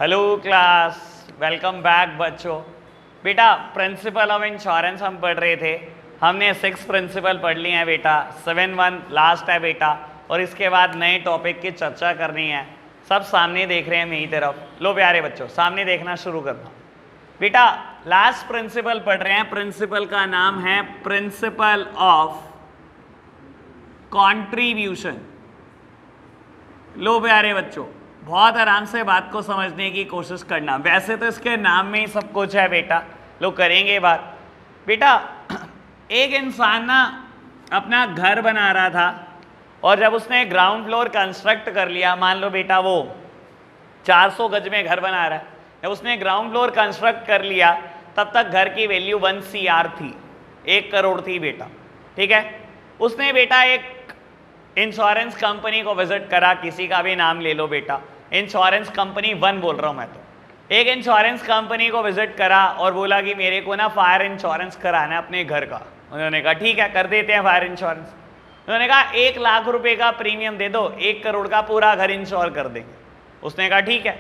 Hello class, welcome back बच्चों। बेटा principle of insurance हम पढ़ रहे थे। हमने 6 प्रिंसिपल पढ़ लिए हैं बेटा, 7-1 लास्ट है बेटा, और इसके बाद नए टॉपिक की चर्चा करनी है। सब सामने देख रहे हैं मेरी तरफ। लो प्यारे बच्चों, सामने देखना शुरू करना। बेटा लास्ट प्रिंसिपल पढ़ रहे हैं, प्रिंसिपल का नाम है प्रिंसिपल ऑफ कॉन्ट्रीब्यूशन। लो प्यारे बच्चों, बहुत आराम से बात को समझने की कोशिश करना। वैसे तो इसके नाम में ही सब कुछ है बेटा, लोग करेंगे बात। बेटा एक इंसान ना अपना घर बना रहा था, और जब उसने ग्राउंड फ्लोर कंस्ट्रक्ट कर लिया, मान लो बेटा वो 400 गज में घर बना रहा है, जब उसने ग्राउंड फ्लोर कंस्ट्रक्ट कर लिया तब तक घर की वैल्यू 1 CR थी, 1 करोड़ थी बेटा। ठीक है, उसने बेटा एक इंश्योरेंस कंपनी को विजिट करा, किसी का भी नाम ले लो बेटा, इंश्योरेंस कंपनी 1 बोल रहा हूं मैं तो। एक इंश्योरेंस कंपनी को विजिट करा और बोला कि मेरे को ना फायर इंश्योरेंस कराना है अपने घर का। उन्होंने कहा ठीक है, कर देते हैं फायर इंश्योरेंस। उन्होंने कहा 1 लाख रुपए का प्रीमियम दे दो, 1 करोड़ का पूरा घर इंश्योर कर देंगे। उसने कहा ठीक है।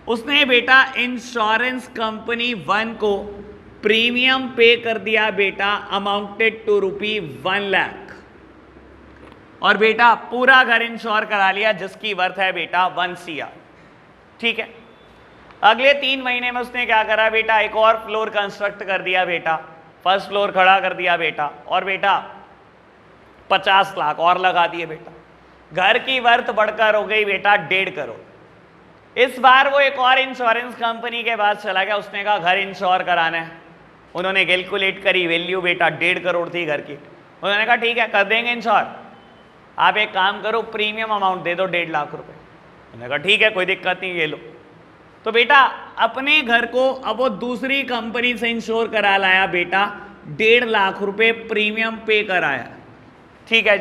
उसने बेटा इंश्योरेंस कंपनी 1 को प्रीमियम पे कर दिया बेटा, अमाउंटेड टू ₹1 लाख, और बेटा पूरा घर इंश्योर करा लिया जिसकी वर्थ है बेटा 1 CR। ठीक है, अगले 3 महीने में उसने क्या करा बेटा, एक और फ्लोर कंस्ट्रक्ट कर दिया बेटा, फर्स्ट फ्लोर खड़ा कर दिया बेटा, और बेटा 50 लाख और लगा दिए बेटा। घर की वर्थ बढ़कर हो गई बेटा 1.5 करोड़। इस बार वो एक और इंश्योरेंस कंपनी के पास चला गया, उसने कहा घर इंश्योर कराना है। उन्होंने कैलकुलेट करी, वैल्यू बेटा 1.5 करोड़ थी घर की। उन्होंने कहा ठीक है, कर देंगे इंश्योर, आप एक काम करो प्रीमियम अमाउंट दे दो 1.5 लाख रुपए। उन्होंने कहा ठीक है, कोई दिक्कत नहीं, ये लो। तो बेटा अपने घर को अब वो दूसरी कंपनी से इंश्योर करा लाया बेटा, 1.5 लाख रुपए प्रीमियम पे कराया। ठीक है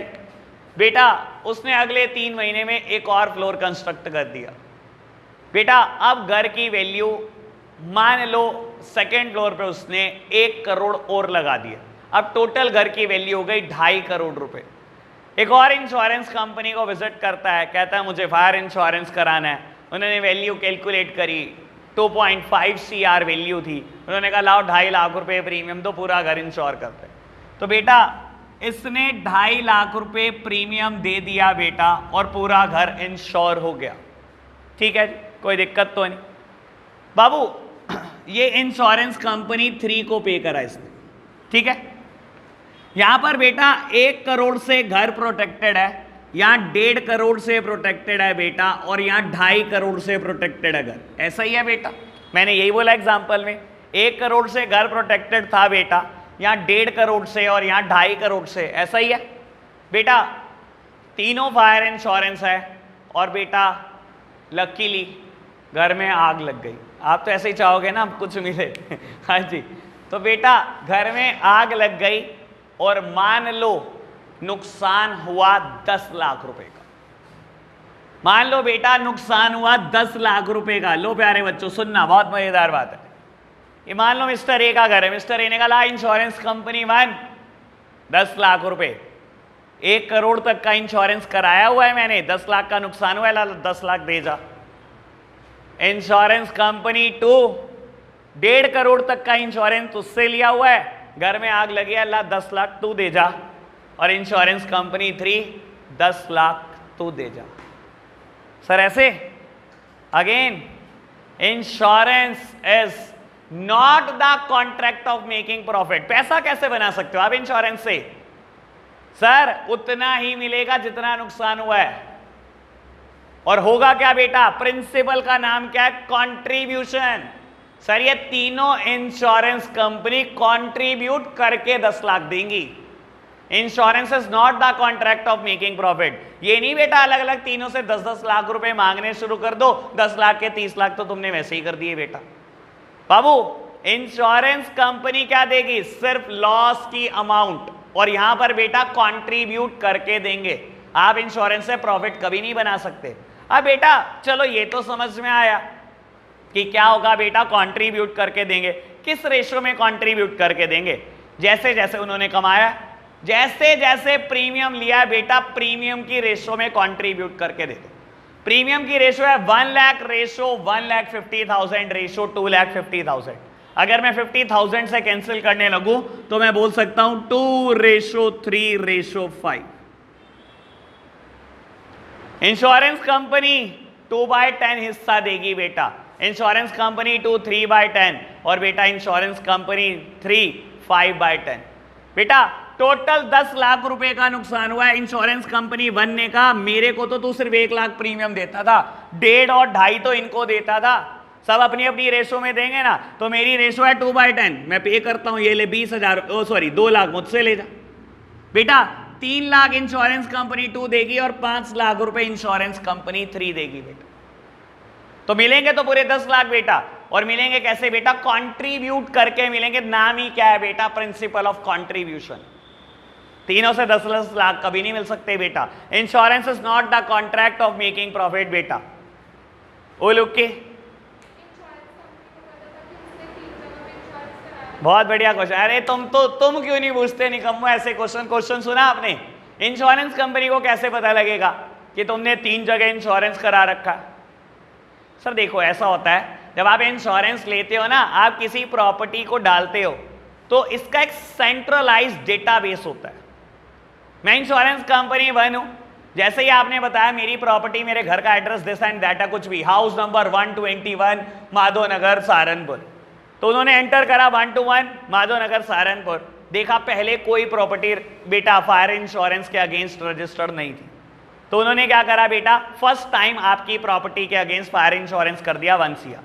बेटा, उसने अगले 3 महीने में एक और फ्लोर कंस्ट्रक्ट कर दिया बेटा। अब घर की वैल्यू मान लो सेकेंड फ्लोर पे उसने 1 करोड़ और लगा दिया, अब टोटल घर की वैल्यू हो गई 2.5 करोड़ रुपए। एक और इंश्योरेंस कंपनी को विजिट करता है, कहता है मुझे फायर इंश्योरेंस कराना है। उन्होंने वैल्यू कैलकुलेट करी, 2.5 CR वैल्यू थी। उन्होंने कहा लाओ 2.5 लाख रुपए प्रीमियम दो, पूरा घर इंश्योर करते हैं। तो बेटा इसने 2.5 लाख रुपए प्रीमियम दे दिया बेटा, और पूरा घर इंश्योर हो गया। ठीक है, कोई दिक्कत तो नहीं बाबू। ये इंश्योरेंस कंपनी 3 को पे करा इसने। ठीक है, यहां पर बेटा 1 करोड़ से घर प्रोटेक्टेड है, यहां 1.5 करोड़ से प्रोटेक्टेड है बेटा, और यहां 2.5 करोड़ से प्रोटेक्टेड है घर। ऐसा ही है बेटा, मैंने यही बोला एग्जांपल में, 1 करोड़ से घर प्रोटेक्टेड था बेटा, यहां 1.5 करोड़ से, और यहां 2.5 करोड़ से। ऐसा ही है बेटा, तीनों फायर इंश्योरेंस है, और बेटा लकीली घर में आग लग गई। आप तो ऐसे ही चाहोगे ना कुछ मिले हाँ जी। तो बेटा घर में आग लग गई, और मान लो नुकसान हुआ 10 लाख रुपए का। मान लो बेटा नुकसान हुआ 10 लाख रुपए का। लो प्यारे बच्चों सुनना, बहुत मजेदार बात है। ये मान लो मिस्टर ए का घर है, मिस्टर ए ने कहा इंश्योरेंस कंपनी 1 10 लाख रुपए, 1 करोड़ तक का इंश्योरेंस कराया हुआ है मैंने, 10 लाख का नुकसान हुआ है, ला 10 लाख दे जा। इंश्योरेंस कंपनी 2 1.5 करोड़ तक का इंश्योरेंस उससे लिया हुआ है, घर में आग लगी है, ला 10 लाख तू दे जा। और इंश्योरेंस कंपनी 3 10 लाख तू दे जा। सर ऐसे again, insurance is not the contract of making profit. पैसा कैसे बना सकते हो आप इंश्योरेंस से? सर उतना ही मिलेगा जितना नुकसान हुआ है। और होगा क्या बेटा, प्रिंसिपल का नाम क्या है, कॉन्ट्रीब्यूशन। सर ये तीनों इंश्योरेंस कंपनी कंट्रीब्यूट करके 10 लाख देंगी। Insurance is not the contract of making profit. ये नहीं बेटा अलग अलग तीनों से 10-10 लाख रुपए मांगने शुरू कर दो, 10 लाख के 30 लाख तो तुमने वैसे ही कर दिए बेटा। बाबू इंश्योरेंस कंपनी क्या देगी, सिर्फ लॉस की अमाउंट, और यहां पर बेटा कंट्रीब्यूट करके देंगे। आप इंश्योरेंस से प्रॉफिट कभी नहीं बना सकते। अब बेटा चलो ये तो समझ में आया कि क्या होगा बेटा, कंट्रीब्यूट करके देंगे। किस रेशो में कंट्रीब्यूट करके देंगे? जैसे जैसे उन्होंने कमाया, जैसे जैसे प्रीमियम लिया बेटा, प्रीमियम की रेशो में कंट्रीब्यूट करके दे दो। प्रीमियम की रेशो है 1 लाख रेशो 1,50,000 रेशो 2,50,000। अगर मैं 50,000 से कैंसिल करने लगूं तो मैं बोल सकता हूं 2:3:5। इंश्योरेंस कंपनी 2/10 हिस्सा देगी बेटा, इंश्योरेंस कंपनी 2 3/10 और बेटा इंश्योरेंस कंपनी 3 5/10। बेटा टोटल 10 लाख रुपए का नुकसान हुआ है इंश्योरेंस कंपनी बनने का। मेरे को तो तू सिर्फ 1 लाख प्रीमियम देता था, 1.5 और 2.5 तो इनको देता था। सब अपनी अपनी रेशो में देंगे ना, तो मेरी रेशो है 2/10, मैं पे करता हूं, ये ले 20,000, 2 लाख मुझसे ले जा। बेटा 3 लाख इंश्योरेंस कंपनी 2 देगी और 5 लाख रुपए इंश्योरेंस कंपनी 3 देगी बेटा। तो मिलेंगे तो पूरे 10 लाख बेटा। और मिलेंगे कैसे बेटा? कंट्रीब्यूट करके मिलेंगे। नाम ही क्या है बेटा? Principle of contribution. तीनों से 10 लाख कभी नहीं मिल सकते बेटा। Insurance is not the contract of making profit बेटा। ओ लोग के बहुत बढ़िया क्वेश्चन। अरे तुम क्यों नहीं पूछते निकम्मो ऐसे क्वेश्चन सुना आपने? इंश्योरेंस कंपनी को कैसे पता लगेगा कि तुमने 3 जगह इंश्योरेंस करा रखा है? सर देखो ऐसा होता है, जब आप इंश्योरेंस लेते हो ना, आप किसी प्रॉपर्टी को डालते हो तो इसका एक सेंट्रलाइज्ड डेटाबेस होता है। मैं इंश्योरेंस कंपनी 1 हूं, जैसे ही आपने बताया मेरी प्रॉपर्टी, मेरे घर का एड्रेस दिस एंड दैट, कुछ भी, हाउस नंबर 121 माधोनगर सहारनपुर, तो उन्होंने एंटर करा 121 माधोनगर सहारनपुर। देखा पहले कोई प्रॉपर्टी बेटा फायर इंश्योरेंस के अगेंस्ट रजिस्टर्ड नहीं थी, तो उन्होंने क्या करा बेटा? फर्स्ट टाइम आपकी प्रॉपर्टी के अगेंस्ट फायर इंश्योरेंस कर दिया 1 CR।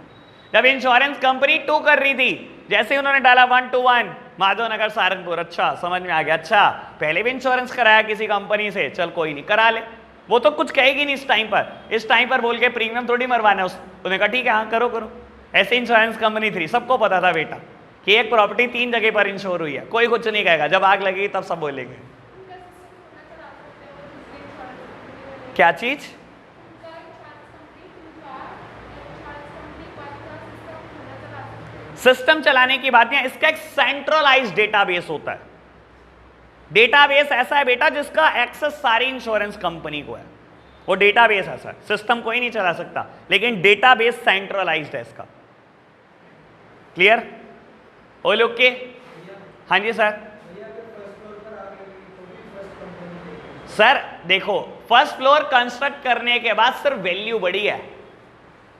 जब इंश्योरेंस कंपनी 2 कर रही थी, जैसे उन्होंने डाला 121 माधोनगर सहारनपुर, अच्छा समझ में आ गया, अच्छा पहले भी इंश्योरेंस कराया किसी कंपनी से, चल कोई नहीं करा ले, वो तो कुछ कहेगी नहीं इस टाइम पर, इस टाइम पर बोल के प्रीमियम थोड़ी मरवाना है। उन्होंने कहा ठीक है हाँ करो करो। ऐसे इंश्योरेंस कंपनी 3, सबको पता था बेटा कि एक प्रॉपर्टी 3 जगह पर इंश्योर हुई है, कोई कुछ नहीं कहेगा, जब आग लगेगी तब सब बोलेंगे। क्या चीज? सिस्टम चलाने की बात नहीं, इसका एक सेंट्रलाइज्ड डेटाबेस होता है। डेटाबेस ऐसा है बेटा जिसका एक्सेस सारी इंश्योरेंस कंपनी को है, वो डेटाबेस ऐसा है, सिस्टम कोई नहीं चला सकता, लेकिन डेटाबेस सेंट्रलाइज्ड है इसका। क्लियर? ओ लोग के? हाँ जी सर। सर देखो, फर्स्ट फ्लोर कंस्ट्रक्ट करने के बाद सिर्फ वैल्यू बढ़ी है।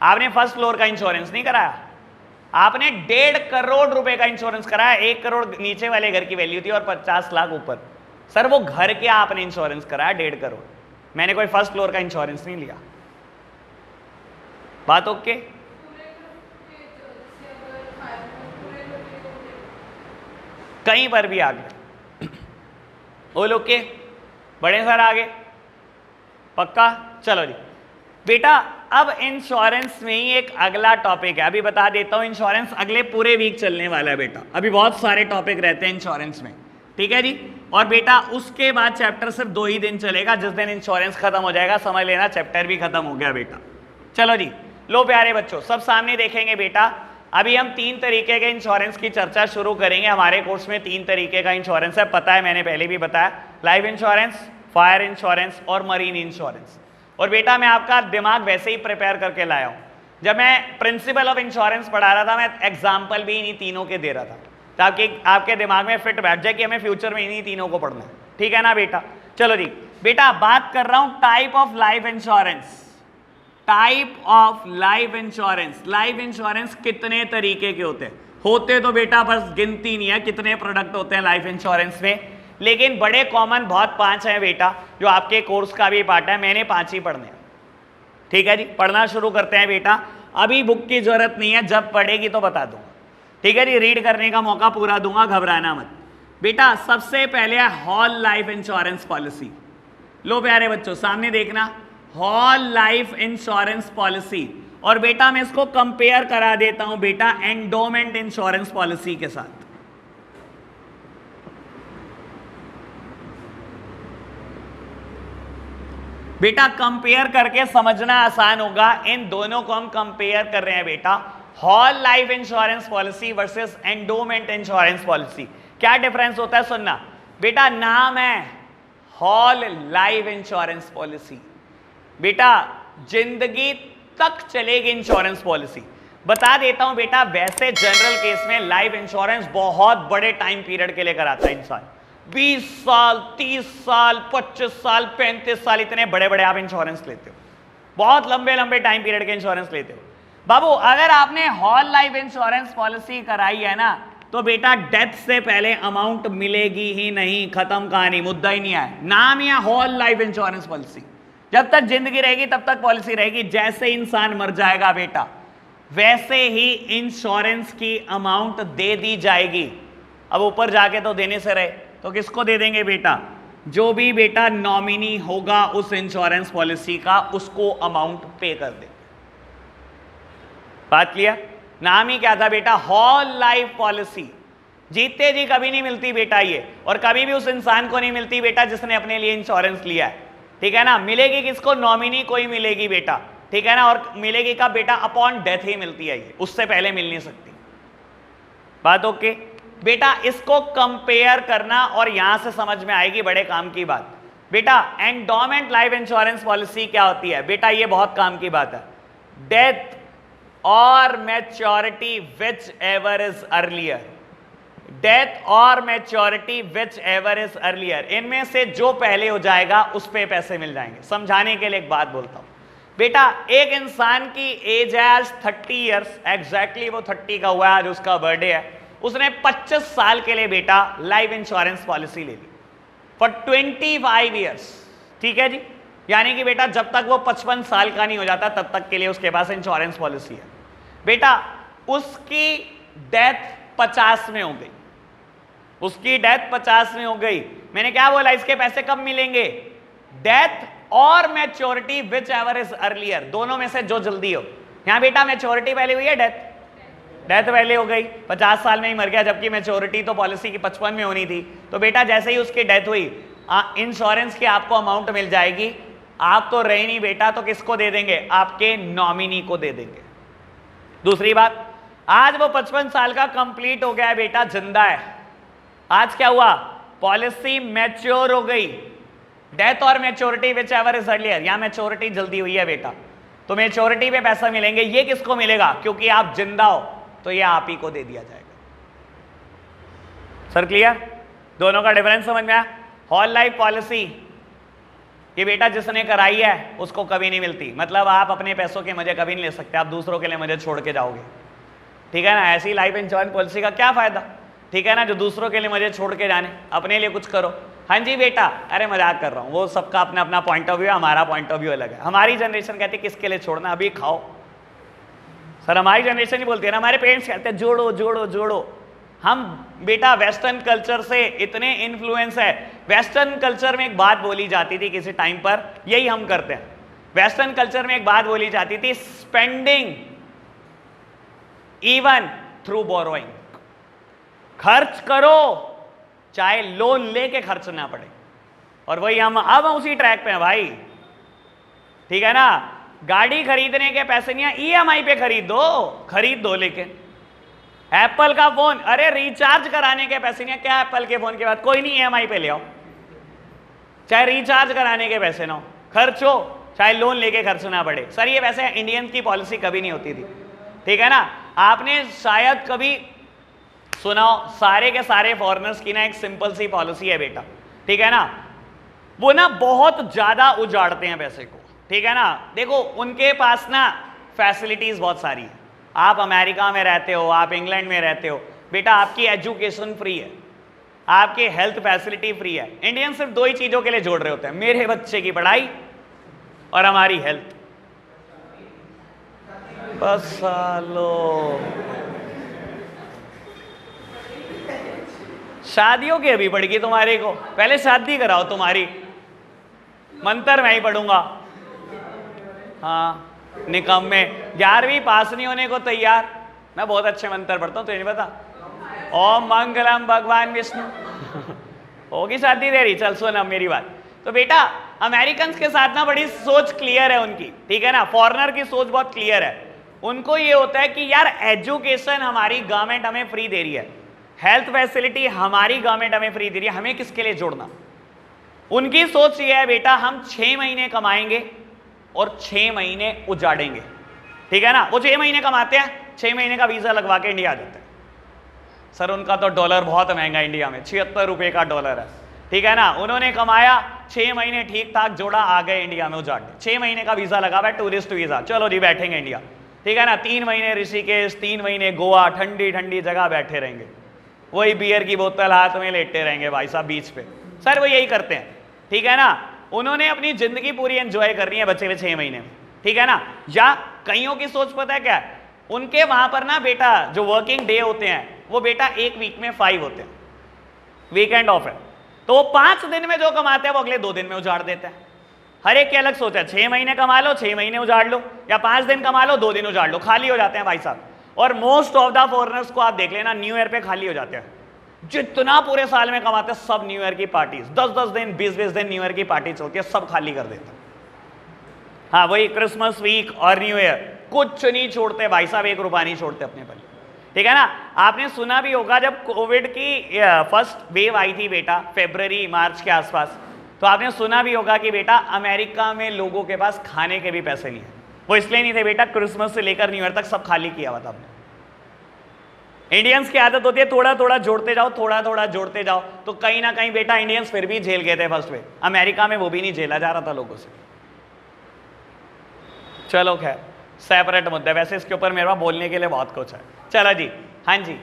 आपने फर्स्ट फ्लोर का इंश्योरेंस नहीं कराया, आपने 1.5 करोड़ रुपए का इंश्योरेंस कराया। 1 करोड़ नीचे वाले घर की वैल्यू थी और 50 लाख ऊपर। सर वो घर के आपने इंश्योरेंस कराया 1.5 करोड़, मैंने कोई फर्स्ट फ्लोर का इंश्योरेंस नहीं लिया। बात ओके? कहीं पर भी आगे वो लोग के बड़े सर आगे पक्का? चलो जी बेटा, अब इंश्योरेंस में ही एक अगला टॉपिक है, अभी बता देता हूं। इंश्योरेंस अगले पूरे वीक चलने वाला है बेटा, अभी बहुत सारे टॉपिक रहते हैं इंश्योरेंस में, ठीक है जी। और बेटा उसके बाद चैप्टर सिर्फ 2 ही दिन चलेगा, जिस दिन इंश्योरेंस खत्म हो जाएगा समझ लेना चैप्टर भी खत्म हो गया बेटा। चलो जी, लो प्यारे बच्चों, सब सामने देखेंगे बेटा। अभी हम 3 तरीके के इंश्योरेंस की चर्चा शुरू करेंगे। हमारे कोर्स में 3 तरीके का इंश्योरेंस है, पता है, मैंने पहले भी बताया, लाइफ इंश्योरेंस, फायर इंश्योरेंस और मरीन इंश्योरेंस। और बेटा मैं आपका दिमाग वैसे ही प्रिपेयर करके लाया हूं। जब मैं प्रिंसिपल ऑफ इंश्योरेंस पढ़ा रहा था, मैं एग्जाम्पल भी इन्हीं तीनों के दे रहा था, ताकि आपके दिमाग में फिट बैठ जाए कि हमें फ्यूचर में इन्हीं तीनों को पढ़ना है, ठीक है ना बेटा। चलो जी बेटा, बात कर रहा हूं type of life insurance. Type of life insurance, life insurance कितने तरीके के होते तो बेटा बस गिनती नहीं है कितने प्रोडक्ट होते हैं लाइफ इंश्योरेंस में, लेकिन बड़े कॉमन बहुत 5 हैं बेटा, जो आपके कोर्स का भी पार्ट है। मैंने 5 ही पढ़ने हैं, ठीक है जी। पढ़ना शुरू करते हैं बेटा, अभी बुक की जरूरत नहीं है, जब पढ़ेगी तो बता दूंगा, ठीक है जी। रीड करने का मौका पूरा दूंगा, घबराना मत बेटा। सबसे पहले है होल लाइफ इंश्योरेंस पॉलिसी। लो प्यारे बच्चों सामने देखना, होल लाइफ इंश्योरेंस पॉलिसी। और बेटा मैं इसको कंपेयर करा देता हूं बेटा एंडोमेंट इंश्योरेंस पॉलिसी के साथ। बेटा कंपेयर करके समझना आसान होगा, इन दोनों को हम कंपेयर कर रहे हैं बेटा, whole life insurance policy versus endowment insurance policy. क्या डिफरेंस होता है सुनना बेटा, नाम है होल लाइफ इंश्योरेंस पॉलिसी। बेटा जिंदगी तक चलेगी इंश्योरेंस पॉलिसी। बता देता हूं बेटा, वैसे जनरल केस में लाइफ इंश्योरेंस बहुत बड़े टाइम पीरियड के लिए कराता है इंसान, 20 साल, 30 साल, 25 साल, 35 साल, इतने बड़े बड़े आप इंश्योरेंस लेते हो, बहुत लंबे लंबे टाइम पीरियड के इंश्योरेंस लेते हो। बाबू अगर आपने होल लाइफ इंश्योरेंस पॉलिसी कराई है ना, तो बेटा डेथ से पहले अमाउंट मिलेगी ही नहीं, खत्म कहानी, मुद्दा ही नहीं है। नाम ही है होल लाइफ इंश्योरेंस पॉलिसी। जब तक जिंदगी रहेगी तब तक पॉलिसी रहेगी, जैसे इंसान मर जाएगा बेटा वैसे ही इंश्योरेंस की अमाउंट दे दी जाएगी। अब ऊपर जाके तो देने से रहे तो किसको दे देंगे बेटा, जो भी बेटा नॉमिनी होगा उस इंश्योरेंस पॉलिसी का, उसको अमाउंट पे कर दे। बात क्लियर? नाम ही क्या था बेटा, होल लाइफ पॉलिसी। जीते जी कभी नहीं मिलती बेटा ये, और कभी भी उस इंसान को नहीं मिलती बेटा जिसने अपने लिए इंश्योरेंस लिया है, ठीक है ना। मिलेगी किसको, नॉमिनी को ही मिलेगी बेटा, ठीक है ना। और मिलेगी कब बेटा, अपॉन डेथ ही मिलती है ये, उससे पहले मिल नहीं सकती। बात ओके बेटा, इसको कंपेयर करना और यहां से समझ में आएगी बड़े काम की बात। बेटा एंडोमेंट लाइफ इंश्योरेंस पॉलिसी क्या होती है बेटा, ये बहुत काम की बात है। डेथ और maturity whichever is earlier, death और maturity whichever is earlier, इनमें से जो पहले हो जाएगा उस पे पैसे मिल जाएंगे। समझाने के लिए एक बात बोलता हूं बेटा, एक इंसान की एज है आज 30 ईयर्स, एग्जैक्टली वो 30 का हुआ है, आज उसका बर्थडे है। उसने 25 साल के लिए बेटा लाइफ इंश्योरेंस पॉलिसी ले ली फॉर 25 ईयर्स, ठीक है जी। यानी कि बेटा जब तक वो 55 साल का नहीं हो जाता तब तक के लिए उसके पास इंश्योरेंस पॉलिसी है। बेटा उसकी डेथ 50 में हो गई, उसकी डेथ 50 में हो गई। मैंने क्या बोला, इसके पैसे कब मिलेंगे, डेथ और maturity whichever is earlier, दोनों में से जो जल्दी हो। यहां बेटा मैच्योरिटी पहले हुई है, डेथ पहले हो गई, 50 साल में ही मर गया, जबकि मैच्योरिटी तो पॉलिसी की 55 में होनी थी। तो बेटा जैसे ही उसकी डेथ हुई इंश्योरेंस की आपको अमाउंट मिल जाएगी। आप तो रहे नहीं बेटा, तो किसको दे देंगे, आपके नॉमिनी को दे देंगे। दूसरी बात, आज वो 55 साल का कंप्लीट हो गया है बेटा, जिंदा है। आज क्या हुआ, पॉलिसी मैच्योर हो गई, डेथ और maturity whichever is earlier, यहां मैच्योरिटी जल्दी हुई है बेटा, तो मैच्योरिटी पे पैसा मिलेंगे। ये किसको मिलेगा, क्योंकि आप जिंदा हो तो ये आप ही को दे दिया जाएगा। सर क्लियर, दोनों का डिफरेंस समझ में आया। होल लाइफ पॉलिसी ये बेटा जिसने कराई है उसको कभी नहीं मिलती, मतलब आप अपने पैसों के मजे कभी नहीं ले सकते, आप दूसरों के लिए मजे छोड़ के जाओगे, ठीक है ना। ऐसी लाइफ इंश्योरेंस पॉलिसी का क्या फायदा, ठीक है ना, जो दूसरों के लिए मजे छोड़ के जाने, अपने लिए कुछ करो। हाँ जी बेटा, अरे मजाक कर रहा हूँ, वो सबका अपना अपना पॉइंट ऑफ व्यू है, हमारा पॉइंट ऑफ व्यू अलग है। हमारी जनरेशन कहती है किसके लिए छोड़ना, अभी खाओ। सर हमारी जनरेशन ही बोलती है ना, हमारे पेरेंट्स कहते हैं जोड़ो जोड़ो जोड़ो। हम बेटा वेस्टर्न कल्चर से इतने इन्फ्लुएंस है। वेस्टर्न कल्चर में एक बात बोली जाती थी किसी टाइम पर, यही हम करते हैं। वेस्टर्न कल्चर में एक बात बोली जाती थी, स्पेंडिंग इवन थ्रू बोरोइंग, खर्च करो चाहे लोन लेके खर्च ना पड़े। और वही हम अब उसी ट्रैक पे हैं भाई, ठीक है ना। गाड़ी खरीदने के पैसे नहीं है, ईएमआई पे खरीद दो लेकिन एप्पल का फोन, अरे रिचार्ज कराने के पैसे नहीं है, क्या एप्पल के फोन के बाद कोई नहीं, ईएमआई पे ले आओ, चाहे रिचार्ज कराने के पैसे ना हो, खर्च हो चाहे लोन लेके खर्च ना पड़े। सर ये वैसे इंडियन की पॉलिसी कभी नहीं होती थी, ठीक है ना। आपने शायद कभी सुना हो, सारे के सारे फॉरेनर्स की ना एक सिंपल सी पॉलिसी है बेटा, ठीक है ना। वो ना बहुत ज्यादा उजाड़ते हैं पैसे को, ठीक है ना। देखो उनके पास ना फैसिलिटीज बहुत सारी है। आप अमेरिका में रहते हो, आप इंग्लैंड में रहते हो बेटा, आपकी एजुकेशन फ्री है, आपकी हेल्थ फैसिलिटी फ्री है। इंडियन सिर्फ दो ही चीजों के लिए जोड़ रहे होते हैं, मेरे बच्चे की पढ़ाई और हमारी हेल्थ। बस सालो शादियों की अभी पड़ेगी तुम्हारे को, पहले शादी कराओ तुम्हारी, मंत्र मैं ही पढ़ूंगा। हाँ निकम्मे, 11वीं पास नहीं होने को तैयार। मैं बहुत अच्छे मंत्र पढ़ता हूँ, तुझे नहीं पता। ओम मंगलम भगवान विष्णु होगी शादी तेरी, चल सुन अब मेरी बात। तो बेटा अमेरिकन के साथ ना बड़ी सोच क्लियर है उनकी, ठीक है ना। फॉरेनर की सोच बहुत क्लियर है, उनको ये होता है कि यार एजुकेशन हमारी गवर्नमेंट हमें फ्री दे रही है, हेल्थ फैसिलिटी हमारी गवर्नमेंट हमें फ्री दे रही है, हमें किसके लिए जोड़ना। उनकी सोच ये है बेटा, हम 6 महीने कमाएंगे और 6 महीने उजाड़ेंगे, ठीक है ना। वो 6 महीने कमाते हैं, 6 महीने का वीजा लगवा के इंडिया आ जाते हैं। सर उनका तो डॉलर बहुत महंगा इंडिया में, 76 रुपए का डॉलर है, ठीक है ना। उन्होंने कमाया, 6 महीने ठीक ठाक जोड़ा, आ गए इंडिया में उजाड़। 6 महीने का वीजा लगा हुआ है, टूरिस्ट वीजा, चलो जी बैठेंगे इंडिया, ठीक है ना। 3 महीने ऋषिकेश, 3 महीने गोवा, ठंडी ठंडी जगह बैठे रहेंगे, वही बियर की बोतल हाथ में लेटे रहेंगे भाई साहब बीच पे। सर वो यही करते हैं, ठीक है ना। उन्होंने अपनी जिंदगी पूरी एंजॉय करनी है बचे हुए 6 महीने में, ठीक है ना। या कईयों की सोच पता है क्या है, उनके वहां पर ना बेटा जो वर्किंग डे होते हैं वो बेटा एक वीक में 5 होते हैं, वीकेंड ऑफ है, तो वो 5 दिन में जो कमाते हैं वो अगले 2 दिन में उजाड़ देते हैं। हर एक की अलग सोच है, 6 महीने कमा लो 6 महीने उजाड़ लो, या 5 दिन कमा लो 2 दिन उजाड़ लो, खाली हो जाते हैं भाई साहब। और मोस्ट ऑफ द फॉरेनर्स को आप देख लेना न्यू ईयर पे खाली हो जाते हैं, जितना पूरे साल में कमाते हैं सब न्यू ईयर की पार्टीज, 10-10 दिन 20-20 दिन न्यू ईयर की पार्टी चलती है, सब खाली कर देते हैं। हाँ वही क्रिसमस वीक और न्यू ईयर कुछ नहीं छोड़ते भाई साहब, 1 रुपया नहीं छोड़ते अपने पर, ठीक है ना। आपने सुना भी होगा जब कोविड की फर्स्ट वेव आई थी बेटा फरवरी मार्च के आसपास, तो आपने सुना भी होगा कि बेटा अमेरिका में लोगों के पास खाने के भी पैसे नहीं है। वो इसलिए नहीं थे बेटा, क्रिसमस से लेकर न्यू ईयर तक सब खाली किया हुआ था आपने। इंडियंस की आदत होती है थोड़ा थोड़ा जोड़ते जाओ, थोड़ा थोड़ा जोड़ते जाओ, तो कहीं ना कहीं बेटा इंडियंस फिर भी झेल गए थे फर्स्ट वेव। अमेरिका में वो भी नहीं झेला जा रहा था लोगों से। चलो खैर सेपरेट मुद्दा, वैसे इसके ऊपर मेरे पास बोलने के लिए बहुत कुछ है। चलो जी, हाँ जी।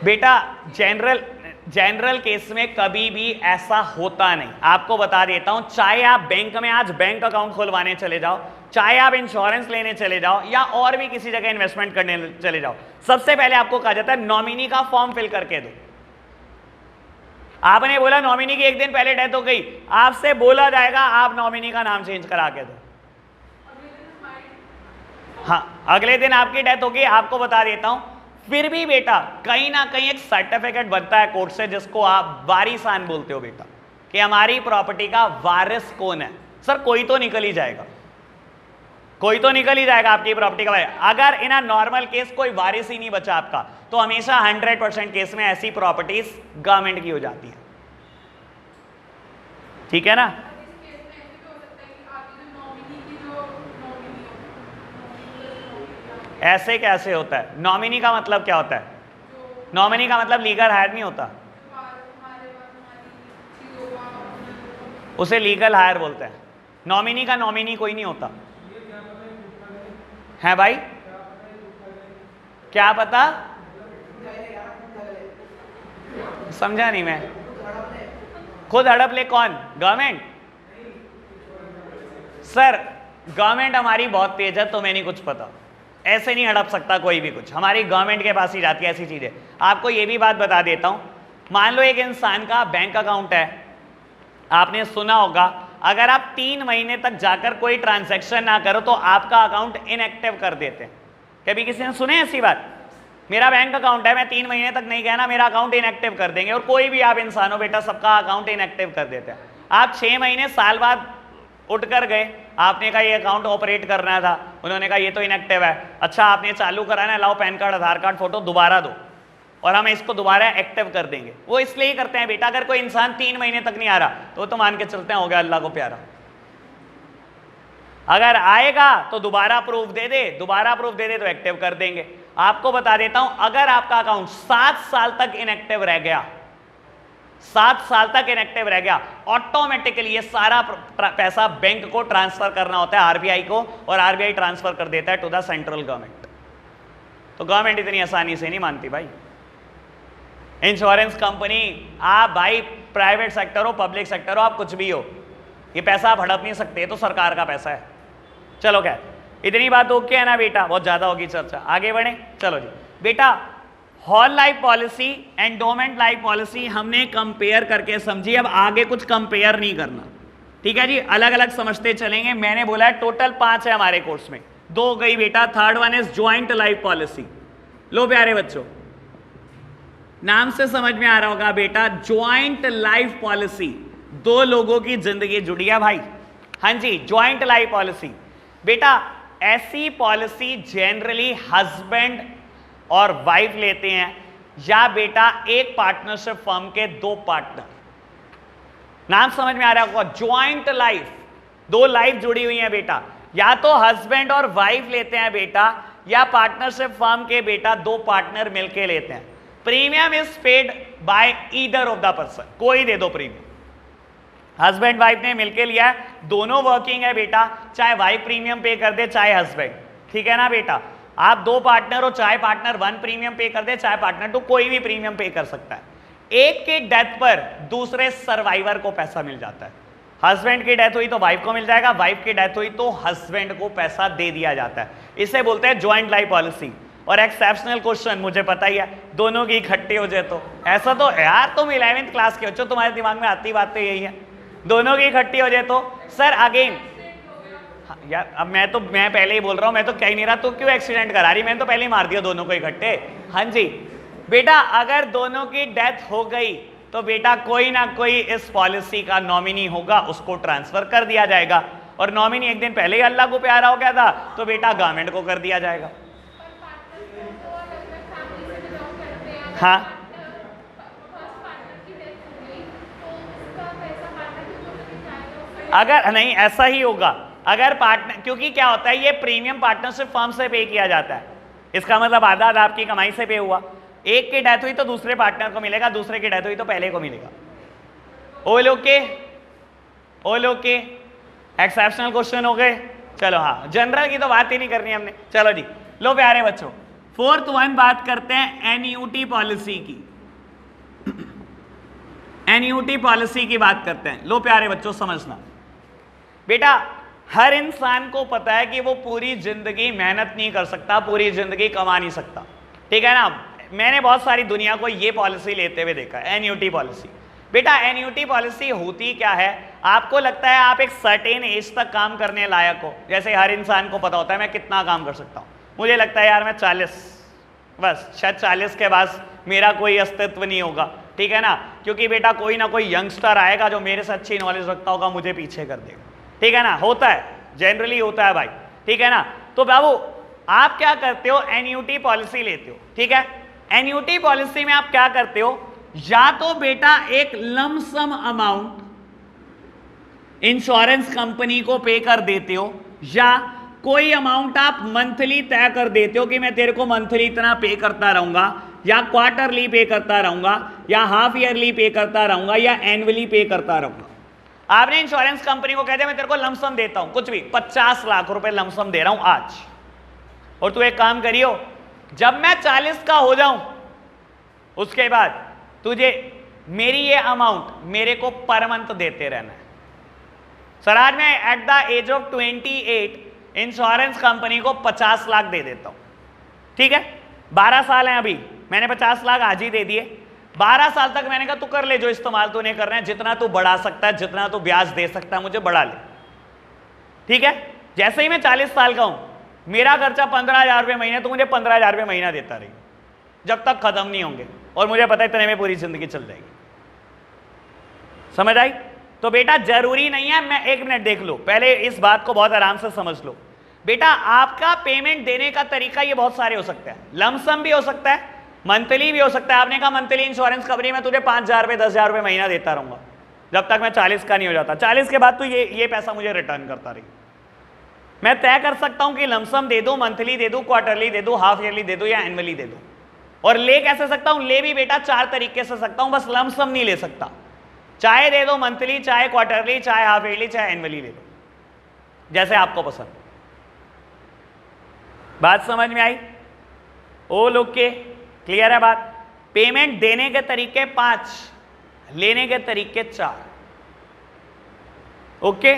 बेटा जनरल केस में कभी भी ऐसा होता नहीं, आपको बता देता हूं। चाहे आप बैंक में आज बैंक अकाउंट खुलवाने चले जाओ, चाहे आप इंश्योरेंस लेने चले जाओ, या और भी किसी जगह इन्वेस्टमेंट करने चले जाओ, सबसे पहले आपको कहा जाता है नॉमिनी का फॉर्म फिल करके दो। आपने बोला नॉमिनी की 1 दिन पहले डेथ हो गई, आपसे बोला जाएगा आप नॉमिनी का नाम चेंज करा के दो। हाँ अगले दिन आपकी डेथ होगी, आपको बता देता हूं। फिर भी बेटा कहीं ना कहीं एक सर्टिफिकेट बनता है कोर्ट से, जिसको आप वारिसान बोलते हो बेटा, कि हमारी प्रॉपर्टी का वारिस कौन है। सर कोई तो निकल ही जाएगा, कोई तो निकल ही जाएगा आपकी प्रॉपर्टी का वारिस। अगर इन अ नॉर्मल केस कोई वारिस ही नहीं बचा आपका, तो हमेशा 100% केस में ऐसी प्रॉपर्टीज गवर्नमेंट की हो जाती है, ठीक है ना। ऐसे कैसे होता है? नॉमिनी का मतलब क्या होता है? नॉमिनी का मतलब लीगल हायर नहीं होता, उसे लीगल हायर बोलते हैं। नॉमिनी का नॉमिनी कोई नहीं होता है भाई, क्या पता, समझा नहीं मैं। खुद हड़प ले कौन? गवर्नमेंट। सर गवर्नमेंट हमारी बहुत तेज है, तुम्हें नहीं कुछ पता, ऐसे नहीं हड़प सकता कोई भी कुछ, हमारी गवर्नमेंट के पास ही जाती है ऐसी चीजें। आपको ये भी बात बता देता हूं, मान लो एक इंसान का बैंक अकाउंट है, आपने सुना होगा अगर आप 3 महीने तक जाकर कोई ट्रांजैक्शन ना करो तो आपका अकाउंट इनएक्टिव कर देते हैं। कभी किसी ने सुने ऐसी बात? मेरा बैंक अकाउंट है, मैं 3 महीने तक नहीं गया ना, मेरा अकाउंट इनएक्टिव कर देंगे। और कोई भी आप इंसान हो बेटा, सबका अकाउंट इनएक्टिव कर देते हैं। आप 6 महीने साल बाद उठ कर गए, आपने कहा ये अकाउंट ऑपरेट करना था, उन्होंने कहा ये तो इनएक्टिव है। अच्छा आपने चालू कराना है, लाओ पैन कार्ड आधार कार्ड फोटो दोबारा दो और हम इसको दोबारा एक्टिव कर देंगे। वो इसलिए ही करते हैं बेटा, अगर कोई इंसान 3 महीने तक नहीं आ रहा तो मान के चलते हैं हो गया अल्लाह को प्यारा। अगर आएगा तो दोबारा प्रूफ दे दे, दोबारा प्रूफ दे दे तो एक्टिव कर देंगे। आपको बता देता हूं, अगर आपका अकाउंट 7 साल तक इनएक्टिव रह गया, 7 साल तक इनएक्टिव रह गया, ऑटोमेटिकली ये सारा पैसा बैंक को ट्रांसफर करना होता है, आरबीआई को, और आरबीआई ट्रांसफर कर देता है टू द सेंट्रल गवर्नमेंट। तो गवर्नमेंट इतनी आसानी से नहीं मानती भाई। इंश्योरेंस कंपनी, आप भाई प्राइवेट सेक्टर हो पब्लिक सेक्टर हो, आप कुछ भी हो, ये पैसा आप हड़प नहीं सकते, ये तो सरकार का पैसा है। चलो क्या इतनी बात ओके है ना बेटा, बहुत ज्यादा होगी चर्चा, आगे बढ़े। चलो जी बेटा, whole life policy, endowment life policy हमने कंपेयर करके समझी, अब आगे कुछ कंपेयर नहीं करना, ठीक है जी, अलग अलग समझते चलेंगे। मैंने बोला है टोटल 5 है हमारे कोर्स में, 2 गई बेटा, third one is joint life policy. लो प्यारे बच्चों, नाम से समझ में आ रहा होगा बेटा, ज्वाइंट लाइफ पॉलिसी, 2 लोगों की जिंदगी जुड़ी है भाई। हाँ जी, ज्वाइंट लाइफ पॉलिसी बेटा, ऐसी पॉलिसी जनरली हस्बैंड और वाइफ लेते हैं, या बेटा एक पार्टनरशिप फर्म के 2 पार्टनर, नाम समझ में आ रहा होगा, ज्वाइंट लाइफ, दो लाइफ जुड़ी हुई है बेटा, या तो हस्बैंड और वाइफ लेते हैं बेटा, या पार्टनरशिप फर्म के बेटा दो पार्टनर मिलके लेते हैं। Premium is paid by either of the person, कोई दे दो प्रीमियम, हस्बैंड वाइफ ने मिलके लिया है, दोनों वर्किंग है बेटा, चाहे वाइफ प्रीमियम पे कर दे चाहे हस्बैंड, ठीक है ना बेटा। आप दो पार्टनर हो, चाहे पार्टनर 1 प्रीमियम पे कर दे चाहे पार्टनर 2, कोई भी प्रीमियम पे कर सकता है। एक की डेथ पर दूसरे सर्वाइवर को पैसा मिल जाता है, हस्बैंड की डेथ हुई तो वाइफ को मिल जाएगा, वाइफ की डेथ हुई तो हस्बैंड को पैसा दे दिया जाता है, इसे बोलते हैं ज्वाइंट लाइफ पॉलिसी। और एक्सेप्शनल क्वेश्चन मुझे पता ही है, दोनों की इकट्ठी हो जाए तो, ऐसा तो यार तुम 11वीं क्लास के बच्चों, तुम्हारे दिमाग में आती बात तो यही है, दोनों की इकट्ठी हो जाए तो। सर अगेन यार, अब मैं पहले ही बोल रहा हूं, मैं तो कह ही नहीं रहा, तू क्यों एक्सीडेंट करा रही, मैंने तो पहले ही मार दिया दोनों को इकट्ठे। हाँ जी बेटा, अगर दोनों की डेथ हो गई तो बेटा कोई ना कोई इस पॉलिसी का नॉमिनी होगा, उसको ट्रांसफर कर दिया जाएगा, और नॉमिनी एक दिन पहले ही अल्लाह को प्यारा हो गया था तो बेटा गवर्नमेंट को कर दिया जाएगा। हाँ अगर नहीं, ऐसा ही होगा अगर पार्टनर, क्योंकि क्या होता है ये प्रीमियम पार्टनरशिप फर्म से पे किया जाता है, इसका मतलब आधा आधा आपकी कमाई से पे हुआ, एक की डेथ हुई तो दूसरे पार्टनर को मिलेगा, दूसरे की डेथ हुई तो पहले को मिलेगा। ओल ओके, ओल ओके, एक्सेप्शनल क्वेश्चन हो गए। चलो हाँ, जनरल की तो बात ही नहीं करनी हमने। चलो जी, लो प्यारे बच्चों, 4th वन बात करते हैं एन्यूटी पॉलिसी की। एन्यूटी पॉलिसी की बात करते हैं। लो प्यारे बच्चों समझना बेटा, हर इंसान को पता है कि वो पूरी जिंदगी मेहनत नहीं कर सकता, पूरी जिंदगी कमा नहीं सकता, ठीक है ना। मैंने बहुत सारी दुनिया को ये पॉलिसी लेते हुए देखा है, एन्यूटी पॉलिसी। बेटा एन्यूटी पॉलिसी होती क्या है, आपको लगता है आप एक सर्टेन एज तक काम करने लायक हो, जैसे हर इंसान को पता होता है मैं कितना काम कर सकता हूँ, मुझे लगता है यार मैं 40, बस शायद 40 के बाद मेरा कोई अस्तित्व नहीं होगा, ठीक है ना, क्योंकि बेटा कोई ना कोई यंगस्टर आएगा जो मेरे से अच्छी नॉलेज रखता होगा, मुझे पीछे कर देगा, ठीक है ना। होता है, जनरली होता है भाई, ठीक है ना। तो बाबू आप क्या करते हो, एन्यूटी पॉलिसी लेते हो, ठीक है। एन्यूटी पॉलिसी में आप क्या करते हो, या तो बेटा एक लमसम अमाउंट इंश्योरेंस कंपनी को पे कर देते हो, या कोई अमाउंट आप मंथली तय कर देते हो कि मैं तेरे को मंथली इतना पे करता रहूंगा, या क्वार्टरली पे करता रहूंगा, या हाफ ईयरली पे करता रहूंगा, या एनुअली पे करता रहूंगा। आपने इंश्योरेंस कंपनी को कह दिया मैं तेरे को लमसम देता हूं, कुछ भी 50 लाख रुपए लमसम दे रहा हूं आज, और तू एक काम करियो, जब मैं 40 का हो जाऊं उसके बाद तुझे मेरी ये अमाउंट मेरे को पर मंथ देते रहना है। सर आज मैं at the age of 28 insurance company को 50 लाख दे देता हूं, ठीक है। 12 साल हैं अभी, मैंने 50 लाख आज ही दे दिए, 12 साल तक मैंने कहा तू कर ले जो इस्तेमाल तूने करना है, जितना तू बढ़ा सकता है, जितना तू ब्याज दे सकता है मुझे बढ़ा ले, ठीक है। जैसे ही मैं 40 साल का हूं, मेरा खर्चा 15,000 रुपये महीने, तो मुझे 15,000 रुपये महीना देता रही जब तक खत्म नहीं होंगे, और मुझे पता है इतने में पूरी जिंदगी चल जाएगी। समझ आई? तो बेटा जरूरी नहीं है, मैं 1 मिनट देख लो, पहले इस बात को बहुत आराम से समझ लो। बेटा आपका पेमेंट देने का तरीका ये बहुत सारे हो सकते हैं, लमसम भी हो सकता है, मंथली भी हो सकता है। आपने कहा मंथली इंश्योरेंस कंपनी में तुझे 5,000 रुपये 10,000 रुपये महीना देता रहूंगा जब तक मैं 40 का नहीं हो जाता, 40 के बाद तू ये पैसा मुझे रिटर्न करता रही। मैं तय कर सकता हूं कि लमसम दे दूं, मंथली दे दूं, क्वार्टरली दे दूं, हाफ ईयरली दे दूं, या एनुअली दे दूं। और ले कैसे सकता हूं, ले भी बेटा 4 तरीके से सकता हूं, बस लमसम नहीं ले सकता। चाहे दे दो मंथली, चाहे क्वार्टरली, चाहे हाफ ईयरली, चाहे एनुअली ले लो, जैसे आपको पसंद। बात समझ में आई? ओ लोग के क्लियर है बात? पेमेंट देने के तरीके 5, लेने के तरीके 4। ओके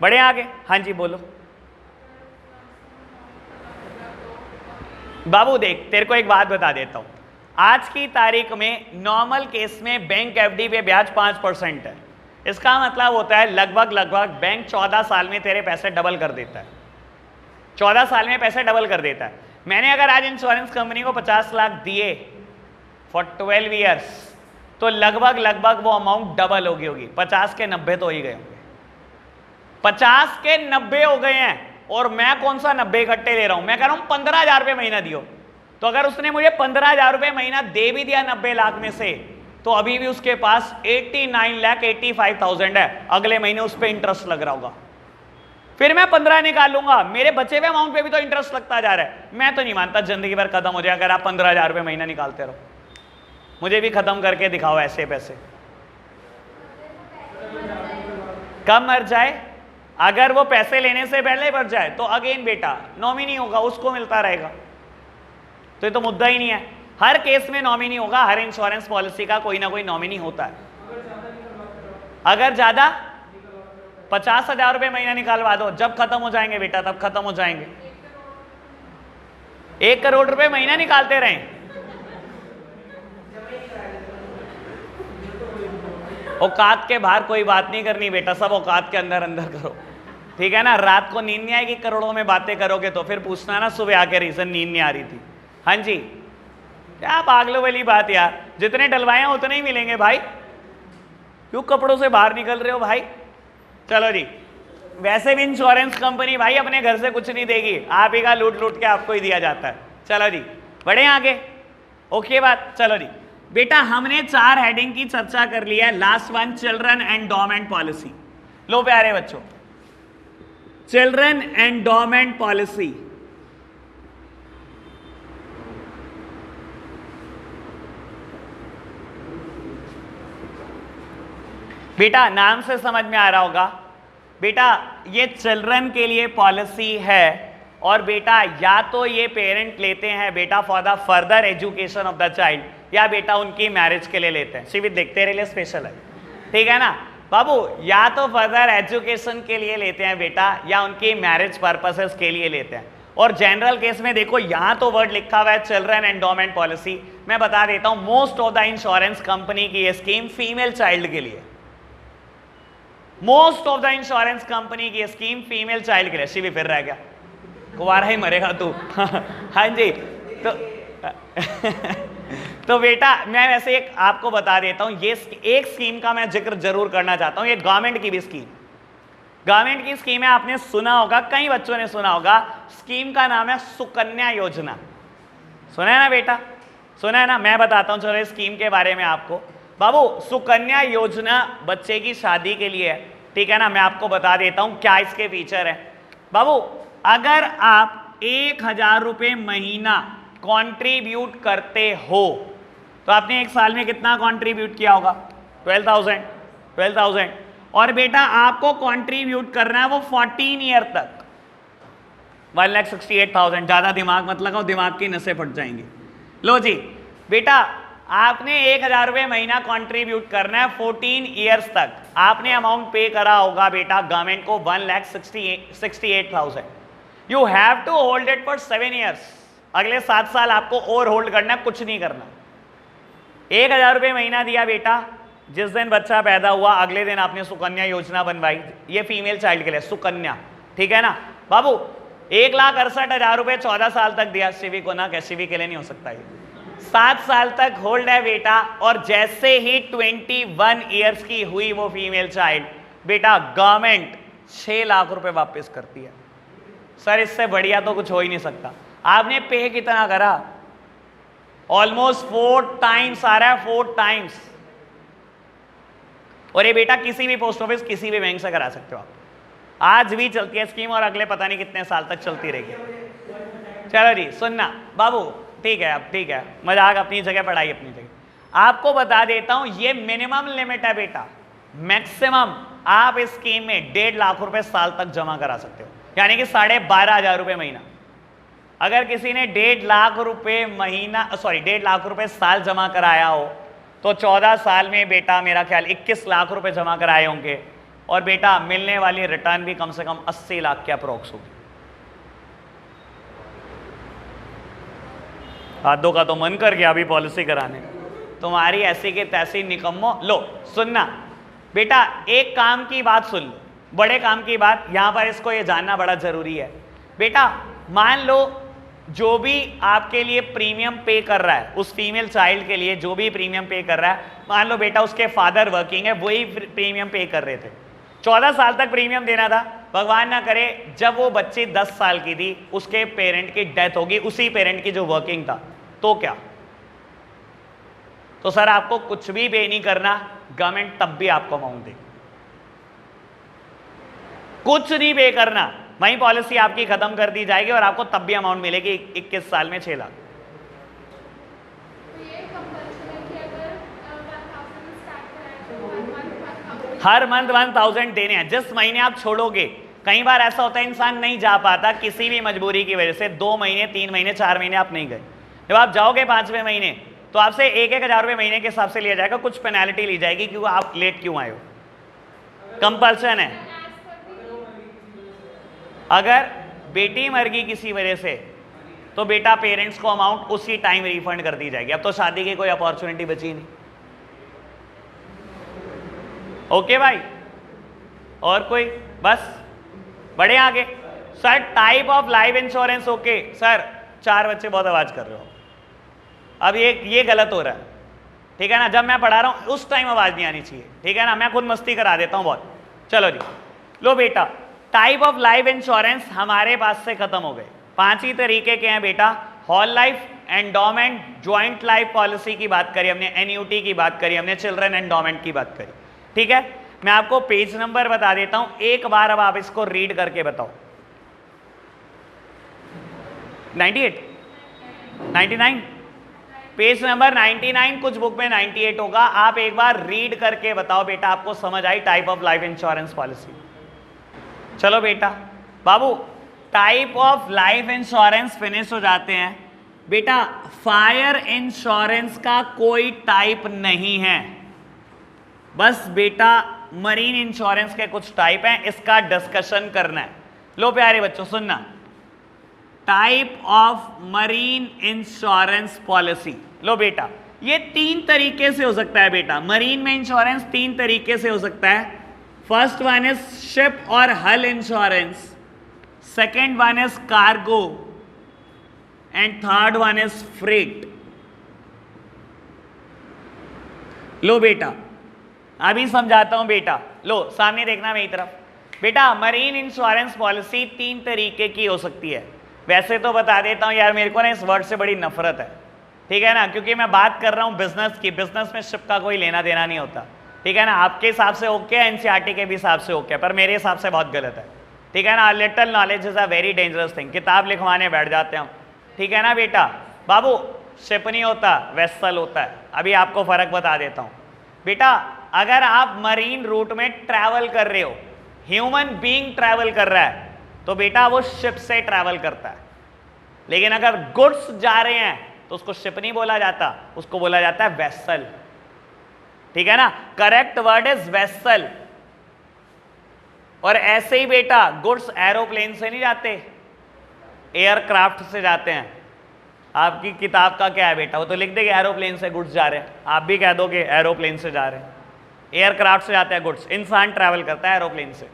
बढ़े आगे? हाँ जी बोलो बाबू। देख तेरे को एक बात बता देता हूं, आज की तारीख में नॉर्मल केस में बैंक एफडी पे ब्याज 5% है। इसका मतलब होता है लगभग बैंक 14 साल में तेरे पैसे डबल कर देता है, 14 साल में पैसे डबल कर देता है। मैंने अगर आज इंश्योरेंस कंपनी को 50 लाख दिए फॉर 12 ईयर्स, तो लगभग वो अमाउंट डबल होगी, 50 के 90 तो हो ही गए होंगे, 50 के 90 हो गए हैं। और मैं कौन सा 90 इकट्ठे ले रहा हूं, मैं कह रहा हूं 15,000 रुपये महीना दियो। तो अगर उसने मुझे 15,000 रुपये महीना दे भी दिया 90 लाख में से, तो अभी भी उसके पास 89,85,000 है, अगले महीने उस पर इंटरेस्ट लग रहा होगा। फिर मैं 15 निकाल लूंगा, मेरे बचे हुए अमाउंट पे भी तो इंटरेस्ट लगता जा रहा है। मैं तो नहीं मानता जिंदगी भर खत्म हो जाए अगर आप 15,000 रुपये महीना निकालते रहो। मुझे भी खत्म करके दिखाओ ऐसे पैसे। कब मर जाए? अगर वो पैसे लेने से पहले मर जाए तो अगेन बेटा नॉमिनी होगा, उसको मिलता रहेगा। तो ये तो मुद्दा ही नहीं है। हर केस में नॉमिनी होगा, हर इंश्योरेंस पॉलिसी का कोई ना कोई नॉमिनी होता है। अगर ज्यादा 50,000 रुपये महीना निकालवा दो, जब खत्म हो जाएंगे बेटा तब खत्म हो जाएंगे। 1 करोड़ रुपए महीना निकालते रहें। औकात के बाहर कोई बात नहीं करनी बेटा, सब औकात के अंदर अंदर करो, ठीक है ना। रात को नींद नहीं आएगी, करोड़ों में बातें करोगे तो फिर पूछना ना सुबह आके रीजन नींद नहीं आ रही थी। हाँ जी, क्या पागलों वाली बात यार, जितने डलवाए उतने ही मिलेंगे भाई, क्यों कपड़ों से बाहर निकल रहे हो भाई। चलो जी, वैसे भी इंश्योरेंस कंपनी भाई अपने घर से कुछ नहीं देगी, आप ही का लूट लूट के आपको ही दिया जाता है। चलो जी बढ़े आगे, ओके बात। चलो जी बेटा, हमने 4 हेडिंग की चर्चा कर ली है। Last one, children endowment policy. लो प्यारे बच्चों, चिल्ड्रन एंडोमेंट पॉलिसी। बेटा नाम से समझ में आ रहा होगा, बेटा ये चिल्ड्रन के लिए पॉलिसी है, और बेटा या तो ये पेरेंट लेते हैं बेटा for the further education of the child, या बेटा उनकी मैरिज के लिए लेते हैं। सिर्फ देखते रहे स्पेशल है, ठीक है ना बाबू। या तो फर्दर एजुकेशन के लिए लेते हैं बेटा, या उनकी मैरिज पर्पसेस के लिए लेते हैं। और जनरल केस में देखो यहां तो वर्ड लिखा हुआ है चिल्ड्रन एंडोमेंट पॉलिसी। मैं बता देता हूं, most of the insurance company की ये स्कीम फीमेल चाइल्ड के लिए, most of the insurance company की स्कीम फीमेल चाइल्ड के लिए। शिवी फिर रह गया, कुवारा ही मरेगा तू। हाँ जी, तो बेटा मैं वैसे एक आपको बता देता हूं, ये एक स्कीम का मैं जिक्र जरूर करना चाहता हूं, ये गवर्नमेंट की भी स्कीम, गवर्नमेंट की स्कीम है, आपने सुना होगा, कई बच्चों ने सुना होगा। स्कीम का नाम है सुकन्या योजना। सुना है ना बेटा, सुना है ना। मैं बताता हूं चलो इस स्कीम के बारे में आपको। बाबू सुकन्या योजना बच्चे की शादी के लिए है, ठीक है ना। मैं आपको बता देता हूं क्या इसके फीचर है। बाबू अगर आप 1,000 रुपये महीना कंट्रीब्यूट करते हो तो आपने एक साल में कितना कंट्रीब्यूट किया होगा? 12,000। और बेटा आपको कंट्रीब्यूट करना है वो 14 ईयर तक, 1,68,000। ज्यादा दिमाग मत लगाओ, दिमाग की नसें फट जाएंगी। लो जी बेटा, आपने 1,000 रुपये महीना कंट्रीब्यूट करना है 14 ईयर्स तक। आपने अमाउंट पे करा होगा बेटा गवर्नमेंट को 1,68,000। You have to hold it for 7 years. अगले 7 साल आपको और होल्ड करना है, कुछ नहीं करना। 1,000 रुपये महीना दिया बेटा, जिस दिन बच्चा पैदा हुआ अगले दिन आपने सुकन्या योजना बनवाई। ये फीमेल चाइल्ड के लिए सुकन्या, ठीक है ना बाबू। 1,68,000 रुपये 14 साल तक दिया। शिवी को ना, कैसी के लिए नहीं हो सकता ये। 7 साल तक होल्ड है बेटा, और जैसे ही 21 ईयर्स की हुई वो फीमेल चाइल्ड, बेटा गवर्नमेंट 6 लाख रुपए वापस करती है। सर इससे बढ़िया तो कुछ हो ही नहीं सकता। आपने पे कितना करा? ऑलमोस्ट 4 टाइम्स आ रहा है, 4 टाइम्स। और ये बेटा किसी भी पोस्ट ऑफिस, किसी भी बैंक से करा सकते हो आप। आज भी चलती है स्कीम, और अगले पता नहीं कितने साल तक चलती रहेगी। चलो जी सुनना बाबू, ठीक है अब ठीक है, मजाक अपनी जगह, पढ़ाई अपनी जगह। आपको बता देता हूं ये मिनिमम लिमिट है बेटा, मैक्सिमम आप इस स्कीम में 1.5 लाख रुपए साल तक जमा करा सकते हो, यानी कि 12,500 रुपए महीना। अगर किसी ने 1.5 लाख रुपए महीना, सॉरी 1.5 लाख रुपए साल जमा कराया हो तो 14 साल में बेटा मेरा ख्याल 21 लाख रुपए जमा कराए होंगे, और बेटा मिलने वाली रिटर्न भी कम से कम 80 लाख के अप्रोक्स होगी। आधों का तो मन कर गया अभी पॉलिसी कराने, तुम्हारी ऐसी की तैसी निकम्मो। लो सुनना बेटा, एक काम की बात सुन लो, बड़े काम की बात, यहां पर इसको ये जानना बड़ा जरूरी है बेटा। मान लो जो भी आपके लिए प्रीमियम पे कर रहा है, उस फीमेल चाइल्ड के लिए जो भी प्रीमियम पे कर रहा है, मान लो बेटा उसके फादर वर्किंग है, वही प्रीमियम पे कर रहे थे। 14 साल तक प्रीमियम देना था। भगवान ना करे जब वो बच्ची 10 साल की थी उसके पेरेंट की डेथ होगी, उसी पेरेंट की जो वर्किंग था, तो क्या? तो सर आपको कुछ भी पे नहीं करना, गवर्नमेंट तब भी आपको अमाउंट देगी। कुछ नहीं पे करना, वही पॉलिसी आपकी खत्म कर दी जाएगी और आपको तब भी अमाउंट मिलेगी 21 साल में 6 लाख। हर मंथ 1000 देने हैं। जिस महीने आप छोड़ोगे, कई बार ऐसा होता है इंसान नहीं जा पाता किसी भी मजबूरी की वजह से, 2 महीने 3 महीने 4 महीने आप नहीं गए। जब आप जाओगे 5वें महीने तो आपसे 1,000 रुपये महीने के हिसाब से लिया जाएगा, कुछ पेनल्टी ली जाएगी क्योंकि आप लेट क्यों आए हो, कंपल्सन है। अगर बेटी मर गई किसी वजह से तो बेटा पेरेंट्स को अमाउंट उसी टाइम रिफंड कर दी जाएगी। अब तो शादी की कोई अपॉर्चुनिटी बची नहीं। ओके भाई, और कोई? बस बढ़े आगे। Sir type of life insurance, okay sir 4 बच्चे बहुत आवाज कर रहे हो, अब ये गलत हो रहा है, ठीक है ना। जब मैं पढ़ा रहा हूं उस टाइम आवाज नहीं आनी चाहिए, ठीक है ना। मैं खुद मस्ती करा देता हूं बहुत। चलो जी, लो बेटा, टाइप ऑफ लाइफ इंश्योरेंस हमारे पास से खत्म हो गए। 5 ही तरीके के हैं बेटा, whole life, endowment, joint life policy की बात करी हमने, एन्यूटी की बात करी हमने, चिल्ड्रन एंडोमेंट की बात करी, ठीक है। मैं आपको पेज नंबर बता देता हूं एक बार, अब आप इसको रीड करके बताओ। 98, 99, पेज नंबर 99, कुछ बुक में 98 होगा। आप एक बार रीड करके बताओ बेटा, आपको समझ आई type of life insurance policy? चलो बेटा, बाबू type of life insurance finish हो जाते हैं। बेटा फायर इंश्योरेंस का कोई टाइप नहीं है, बस बेटा मरीन इंश्योरेंस के कुछ टाइप हैं, इसका डिस्कशन करना है। लो प्यारे बच्चों सुनना, type of marine insurance policy. लो बेटा, ये 3 तरीके से हो सकता है बेटा, मरीन में इंश्योरेंस 3 तरीके से हो सकता है। फर्स्ट वन इज शिप और hull insurance, second one is cargo, and third one is freight. लो बेटा अभी समझाता हूं बेटा, लो सामने देखना मेरी तरफ। बेटा मरीन इंश्योरेंस पॉलिसी 3 तरीके की हो सकती है। वैसे तो बता देता हूं यार, मेरे को ना इस वर्ड से बड़ी नफरत है, ठीक है ना, क्योंकि मैं बात कर रहा हूं बिजनेस की। बिजनेस में शिप का कोई लेना देना नहीं होता, ठीक है ना। आपके हिसाब से ओके है, एनसीईआरटी के भी हिसाब से ओके, पर मेरे हिसाब से बहुत गलत है, ठीक है ना। Little knowledge is a very dangerous thing. किताब लिखवाने बैठ जाते हैं, ठीक है ना बेटा। बाबू शिप नहीं होता, वेसल होता है। अभी आपको फर्क बता देता हूं बेटा। अगर आप मरीन रूट में ट्रैवल कर रहे हो, ह्यूमन बीइंग ट्रैवल कर रहा है, तो बेटा वो शिप से ट्रैवल करता है। लेकिन अगर गुड्स जा रहे हैं तो उसको शिप नहीं बोला जाता, उसको बोला जाता है वेसल, ठीक है ना। Correct word is vessel. और ऐसे ही बेटा गुड्स एरोप्लेन से नहीं जाते, एयरक्राफ्ट से जाते हैं। आपकी किताब का क्या है बेटा, वो तो लिख देगी एरोप्लेन से गुड्स जा रहे हैं, आप भी कह दोगे एरोप्लेन से जा रहे हैं। एयरक्राफ्ट से जाते हैं गुड्स, इंसान ट्रैवल करता है एरोप्लेन से,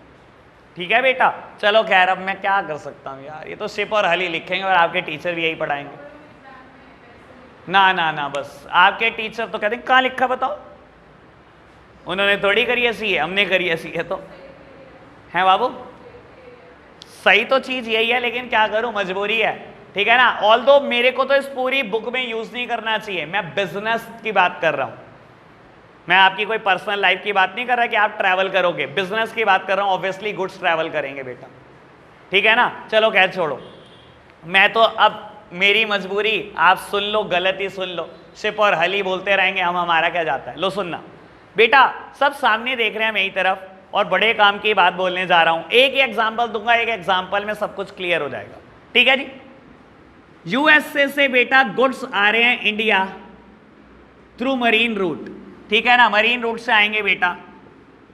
ठीक है बेटा। चलो खैर, अब मैं क्या कर सकता हूँ यार, ये तो शिप और हल ही लिखेंगे और आपके टीचर भी यही पढ़ाएंगे। ना ना ना, बस आपके टीचर तो कहते हैं कहाँ लिखा बताओ, उन्होंने थोड़ी करी ऐसी है, हमने करी ऐसी है तो है बाबू। सही तो चीज यही है, लेकिन क्या करूं, मजबूरी है, ठीक है ना। ऑल्दो मेरे को तो इस पूरी बुक में यूज नहीं करना चाहिए, मैं बिजनेस की बात कर रहा हूं, मैं आपकी कोई पर्सनल लाइफ की बात नहीं कर रहा कि आप ट्रैवल करोगे, बिजनेस की बात कर रहा हूं। ऑब्वियसली गुड्स ट्रैवल करेंगे बेटा, ठीक है ना। चलो खैर छोड़ो, मैं तो अब मेरी मजबूरी, आप सुन लो, गलती सुन लो, शिप और हली बोलते रहेंगे हम, हमारा क्या जाता है। लो सुनना बेटा, सब सामने देख रहे हैं मेरी तरफ, और बड़े काम की बात बोलने जा रहा हूं। एक ही एग्जाम्पल दूंगा, एक एग्जाम्पल में सब कुछ क्लियर हो जाएगा, ठीक है जी। यूएसए से बेटा गुड्स आ रहे हैं इंडिया थ्रू मरीन रूट, ठीक है ना, मरीन रूट से आएंगे बेटा।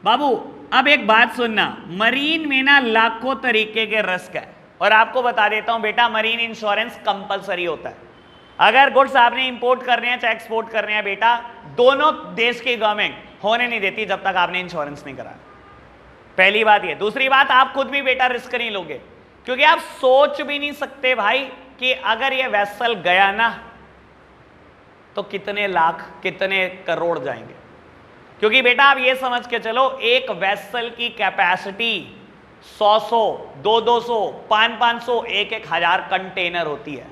बाबू अब एक बात सुनना, मरीन में ना लाखों तरीके के रिस्क है, और आपको बता देता हूं बेटा मरीन इंश्योरेंस कंपलसरी होता है। अगर गुड्स आपने इंपोर्ट करने हैं चाहे एक्सपोर्ट करने हैं बेटा, दोनों देश की गवर्नमेंट होने नहीं देती जब तक आपने इंश्योरेंस नहीं कराया। पहली बात ये। दूसरी बात, आप खुद भी बेटा रिस्क नहीं लोगे, क्योंकि आप सोच भी नहीं सकते भाई कि अगर ये वेसल गया ना तो कितने लाख कितने करोड़ जाएंगे। क्योंकि बेटा आप ये समझ के चलो, एक वेसल की कैपेसिटी 100-100, 200-200, 500-500, 1-1 हजार कंटेनर होती है।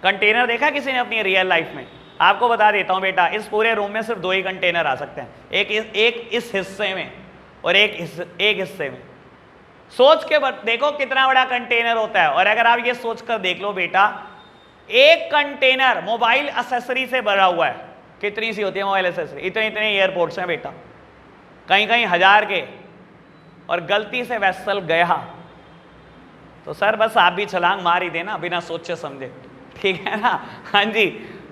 कंटेनर देखा किसी ने अपनी रियल लाइफ में? आपको बता देता हूं बेटा, इस पूरे रूम में सिर्फ 2 ही कंटेनर आ सकते हैं, एक इस हिस्से में और एक हिस्से में। सोच के देखो कितना बड़ा कंटेनर होता है। और अगर आप ये सोच कर देख लो बेटा, एक कंटेनर मोबाइल एसेसरी से भरा हुआ है, कितनी सी होती है मोबाइल एसेसरी, इतने इतने एयरपोर्ट्स हैं बेटा, कहीं कहीं 1000 के, और गलती से वेसल गया तो सर बस आप भी छलांग मार ही देना बिना सोचे समझे, ठीक है ना। हाँ जी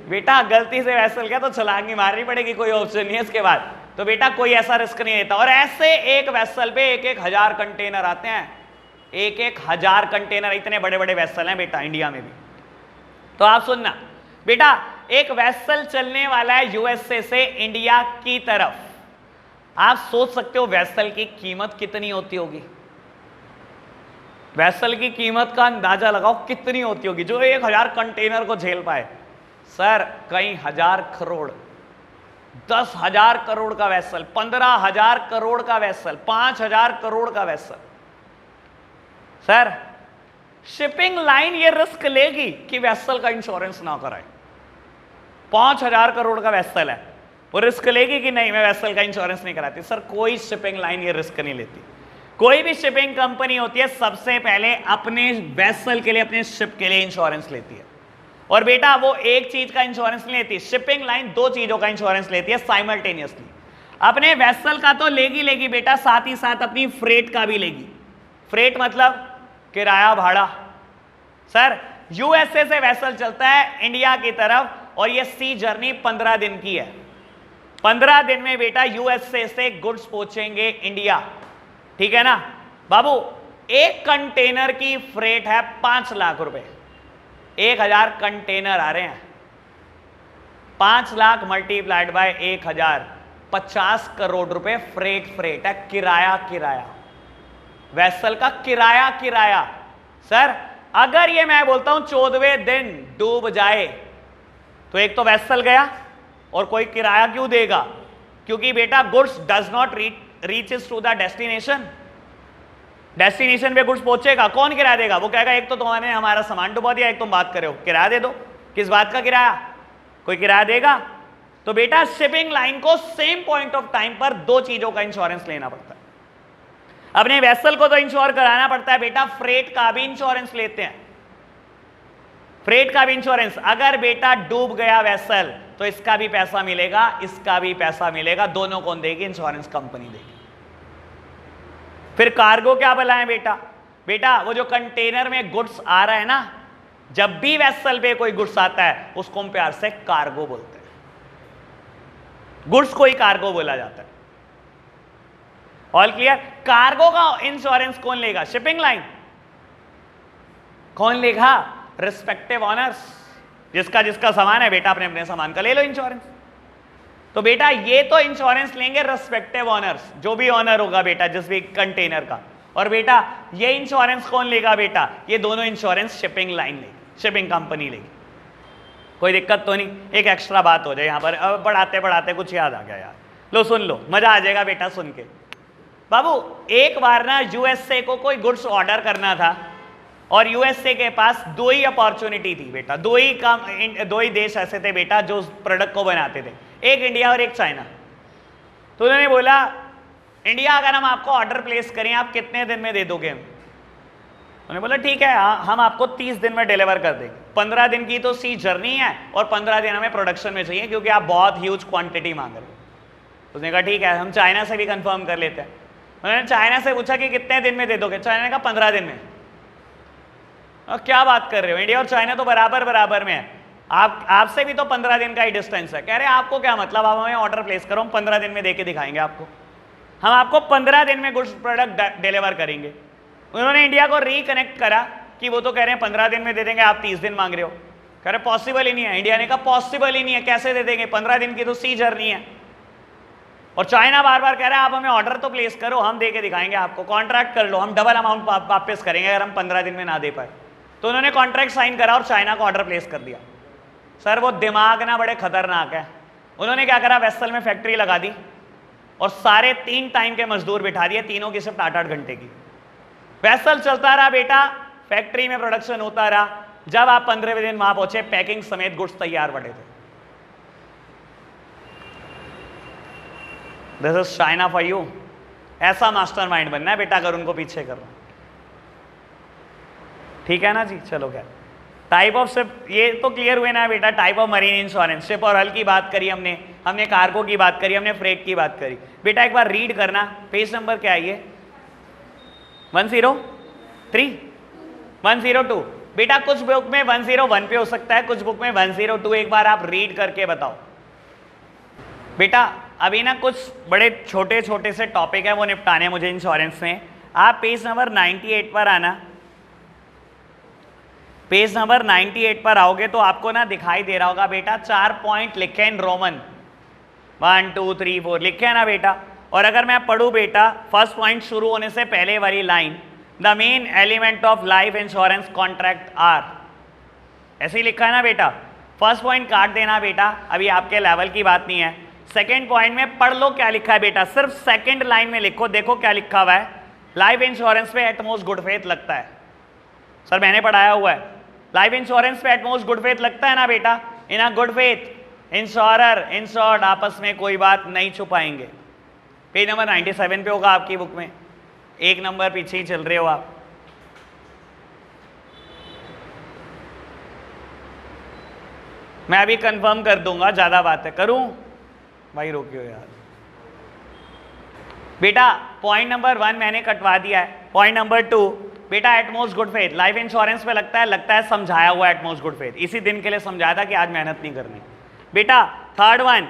बेटा, गलती से वेसल गया तो छलांग ही मारनी पड़ेगी, कोई ऑप्शन नहीं है इसके बाद। तो बेटा कोई ऐसा रिस्क नहीं लेता। और ऐसे एक वेसल पे 1000 कंटेनर आते हैं, 1000 कंटेनर, इतने बड़े बड़े वेसल हैं बेटा इंडिया में भी। तो आप सुनना बेटा, एक वेसल चलने वाला है यूएसए से इंडिया की तरफ। आप सोच सकते हो वेसल की कीमत कितनी होती होगी, वेसल की कीमत का अंदाजा लगाओ कितनी होती होगी जो 1000 कंटेनर को झेल पाए। सर कई 1000 करोड़, 10,000 करोड़ का वेसल, 15,000 करोड़ का वेसल, 5,000 करोड़ का वेसल। सर शिपिंग लाइन ये रिस्क लेगी कि वेसल का इंश्योरेंस ना कराए। 5,000 करोड़ का वेसल है, वो रिस्क लेगी कि नहीं मैं वेसल का इंश्योरेंस नहीं कराती। सर कोई शिपिंग लाइन ये रिस्क नहीं लेती। कोई भी शिपिंग कंपनी होती है सबसे पहले अपने वेसल के लिए, अपने शिप के लिए इंश्योरेंस लेती है। और बेटा वो एक चीज का इंश्योरेंस नहीं लेती, शिपिंग लाइन 2 चीजों का इंश्योरेंस लेती है साइमल्टेनियसली। अपने वेसल का तो लेगी बेटा, साथ ही साथ अपनी फ्रेट का भी लेगी। फ्रेट मतलब किराया भाड़ा। सर यूएसए से वेसल चलता है इंडिया की तरफ और ये सी जर्नी 15 दिन की है। 15 दिन में बेटा यूएसए से गुड्स पहुंचेंगे इंडिया, ठीक है ना बाबू। एक कंटेनर की फ्रेट है 5 लाख रुपए, 1000 कंटेनर आ रहे हैं, 5 लाख मल्टीप्लाइड बाय 1000, 50 करोड़ रुपए फ्रेट है, किराया वेसल का किराया। सर अगर ये मैं बोलता हूं 14वें दिन डूब जाए तो एक तो वेसल गया और कोई किराया क्यों देगा, क्योंकि बेटा goods does not reaches to the destination पे गुड्स पहुंचेगा, कौन किराया देगा? वो कहेगा एक तो तुम्हारे हमारा सामान डुबा दिया, एक तुम बात कर रहे हो, किराया दे दो। किस बात का किराया? कोई किराया देगा? तो बेटा शिपिंग लाइन को सेम पॉइंट ऑफ टाइम पर 2 चीजों का इंश्योरेंस लेना पड़ता है। अपने वेसल को तो इंश्योर कराना पड़ता है बेटा, फ्रेट का भी इंश्योरेंस लेते हैं, फ्रेट का भी इंश्योरेंस। अगर बेटा डूब गया वेसल तो इसका भी पैसा मिलेगा, इसका भी पैसा मिलेगा, दोनों कौन देगी? इंश्योरेंस कंपनी देगी। फिर कार्गो क्या भला है बेटा वो जो कंटेनर में गुड्स आ रहा है ना, जब भी वेसल पे कोई गुड्स आता है उसको हम प्यार से कार्गो बोलते हैं, गुड्स को ही कार्गो बोला जाता है। All clear? कार्गो का इंश्योरेंस कौन लेगा? Shipping line. कौन लेगा? Respective honours. जिसका सामान है बेटा अपने अपने सामान का ले लो इंश्योरेंस। तो बेटा ये तो इंश्योरेंस लेंगे रिस्पेक्टिव ऑनर्स, जो भी ऑनर होगा बेटा जिस भी कंटेनर का। और बेटा ये इंश्योरेंस कौन लेगा बेटा? ये दोनों इंश्योरेंस शिपिंग लाइन लेगी, शिपिंग कंपनी लेगी। कोई दिक्कत तो नहीं? एक एक्स्ट्रा बात हो जाए यहाँ पर, अब पढ़ाते कुछ याद आ गया यार, लो सुन लो, मजा आ जाएगा बेटा सुन के। बाबू एक बार ना यूएसए को कोई गुड्स ऑर्डर करना था और यूएसए के पास 2 ही अपॉर्चुनिटी थी बेटा, 2 ही देश ऐसे थे बेटा जो उस प्रोडक्ट को बनाते थे, एक इंडिया और एक चाइना। तो उन्होंने बोला इंडिया अगर हम आपको ऑर्डर प्लेस करें आप कितने दिन में दे दोगे? उन्होंने बोला ठीक है हम आपको 30 दिन में डिलीवर कर देंगे। 15 दिन की तो सी जर्नी है और 15 दिन हमें प्रोडक्शन में चाहिए क्योंकि आप बहुत ह्यूज क्वांटिटी मांग रहे हो। उसने कहा ठीक है हम चाइना से भी कंफर्म कर लेते हैं। उन्होंने चाइना से पूछा कि कितने दिन में दे दोगे? चाइना ने कहा 15 दिन में। क्या बात कर रहे हो, इंडिया और चाइना तो बराबर में है, आपसे भी तो 15 दिन का ही डिस्टेंस है। कह रहे आपको क्या मतलब, आप हमें ऑर्डर प्लेस करो, हम 15 दिन में देके दिखाएंगे आपको, हम आपको 15 दिन में गुड्स प्रोडक्ट डिलीवर करेंगे। उन्होंने इंडिया को रिकनेक्ट करा कि वो तो कह रहे हैं 15 दिन में दे देंगे, आप 30 दिन मांग रहे हो। कह रहे पॉसिबल ही नहीं है। इंडिया ने कहा पॉसिबल ही नहीं है, कैसे दे देंगे, 15 दिन की तो सी जर्नी है। और चाइना बार बार कह रहा है आप हमें ऑर्डर तो प्लेस करो, हम दे के दिखाएंगे आपको, कॉन्ट्रैक्ट कर लो, हम डबल अमाउंट वापस करेंगे अगर हम 15 दिन में ना दे पाए। तो उन्होंने कॉन्ट्रैक्ट साइन करा और चाइना को ऑर्डर प्लेस कर दिया। सर वो दिमाग ना बड़े खतरनाक है। उन्होंने क्या करा, वेसल में फैक्ट्री लगा दी और सारे 3 टाइम के मजदूर बिठा दिए, तीनों की शिफ्ट 8-8 घंटे की। वेसल चलता रहा बेटा, फैक्ट्री में प्रोडक्शन होता रहा। जब आप 15वें दिन वहां पहुंचे पैकिंग समेत गुड्स तैयार पड़े थे। This is China for you. ऐसा मास्टरमाइंड बनना है बेटा अगर उनको पीछे कर रहा हूं, ठीक है ना जी। चलो क्या टाइप ऑफ शिप, ये तो क्लियर हुए ना बेटा। Type of marine insurance, ship और हल की बात करी हमने कार्गो की बात करी, हमने फ्रेट की बात करी। बेटा एक बार रीड करना, पेज नंबर क्या है ये? 103 102। बेटा कुछ बुक में 101 पे हो सकता है, कुछ बुक में 102। एक बार आप रीड करके बताओ बेटा। अभी ना कुछ बड़े छोटे छोटे से टॉपिक है वो निपटाने हैं मुझे इंश्योरेंस में। आप पेज नंबर 98 पर आना। पेज नंबर 98 पर आओगे तो आपको ना दिखाई दे रहा होगा बेटा 4 पॉइंट लिखे हैं रोमन, 1 2 3 4 लिखे हैं ना बेटा। और अगर मैं पढ़ूं बेटा फर्स्ट पॉइंट शुरू होने से पहले वाली line, the main element of life insurance contract are, ऐसे ही लिखा है ना बेटा। फर्स्ट पॉइंट काट देना बेटा, अभी आपके लेवल की बात नहीं है। सेकेंड पॉइंट में पढ़ लो क्या लिखा है बेटा, सिर्फ सेकेंड लाइन में लिखो, देखो क्या लिखा हुआ है। लाइफ इंश्योरेंस पे एटमोस्ट गुड फेथ लगता है। सर मैंने पढ़ाया हुआ है, लाइफ इंश्योरेंस पे एटमोस्ट गुड फेथ लगता है ना बेटा। In a good faith insurer insured आपस में कोई बात नहीं छुपाएंगे। पेज नंबर 97 पे होगा आपकी बुक में, एक नंबर पीछे ही चल रहे हो आप। मैं अभी कंफर्म कर दूंगा, ज्यादा बात है करूं भाई, रोकियो यार। बेटा पॉइंट नंबर 1 मैंने कटवा दिया है। पॉइंट नंबर 2 बेटा utmost good faith life insurance पे लगता है समझाया हुआ एटमोस्ट गुड फेथ, इसी दिन के लिए समझाया था कि आज मेहनत नहीं करनी। बेटा थर्ड वन,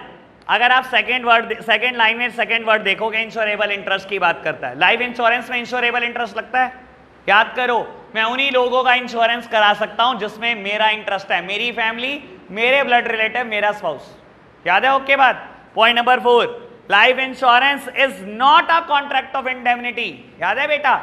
अगर आप सेकेंड लाइन में सेकेंड वर्ड देखोगे इंश्योरेबल इंटरेस्ट की बात करता है। लाइफ इंश्योरेंस में इंश्योरेबल इंटरेस्ट लगता है, याद करो मैं उन्हीं लोगों का इंश्योरेंस करा सकता हूं जिसमें मेरा इंटरेस्ट है, मेरी फैमिली, मेरे ब्लड रिलेटिव, मेरा स्पाउस। याद है ओके बात। Point number 4, life insurance is not a contract of indemnity. याद है बेटा,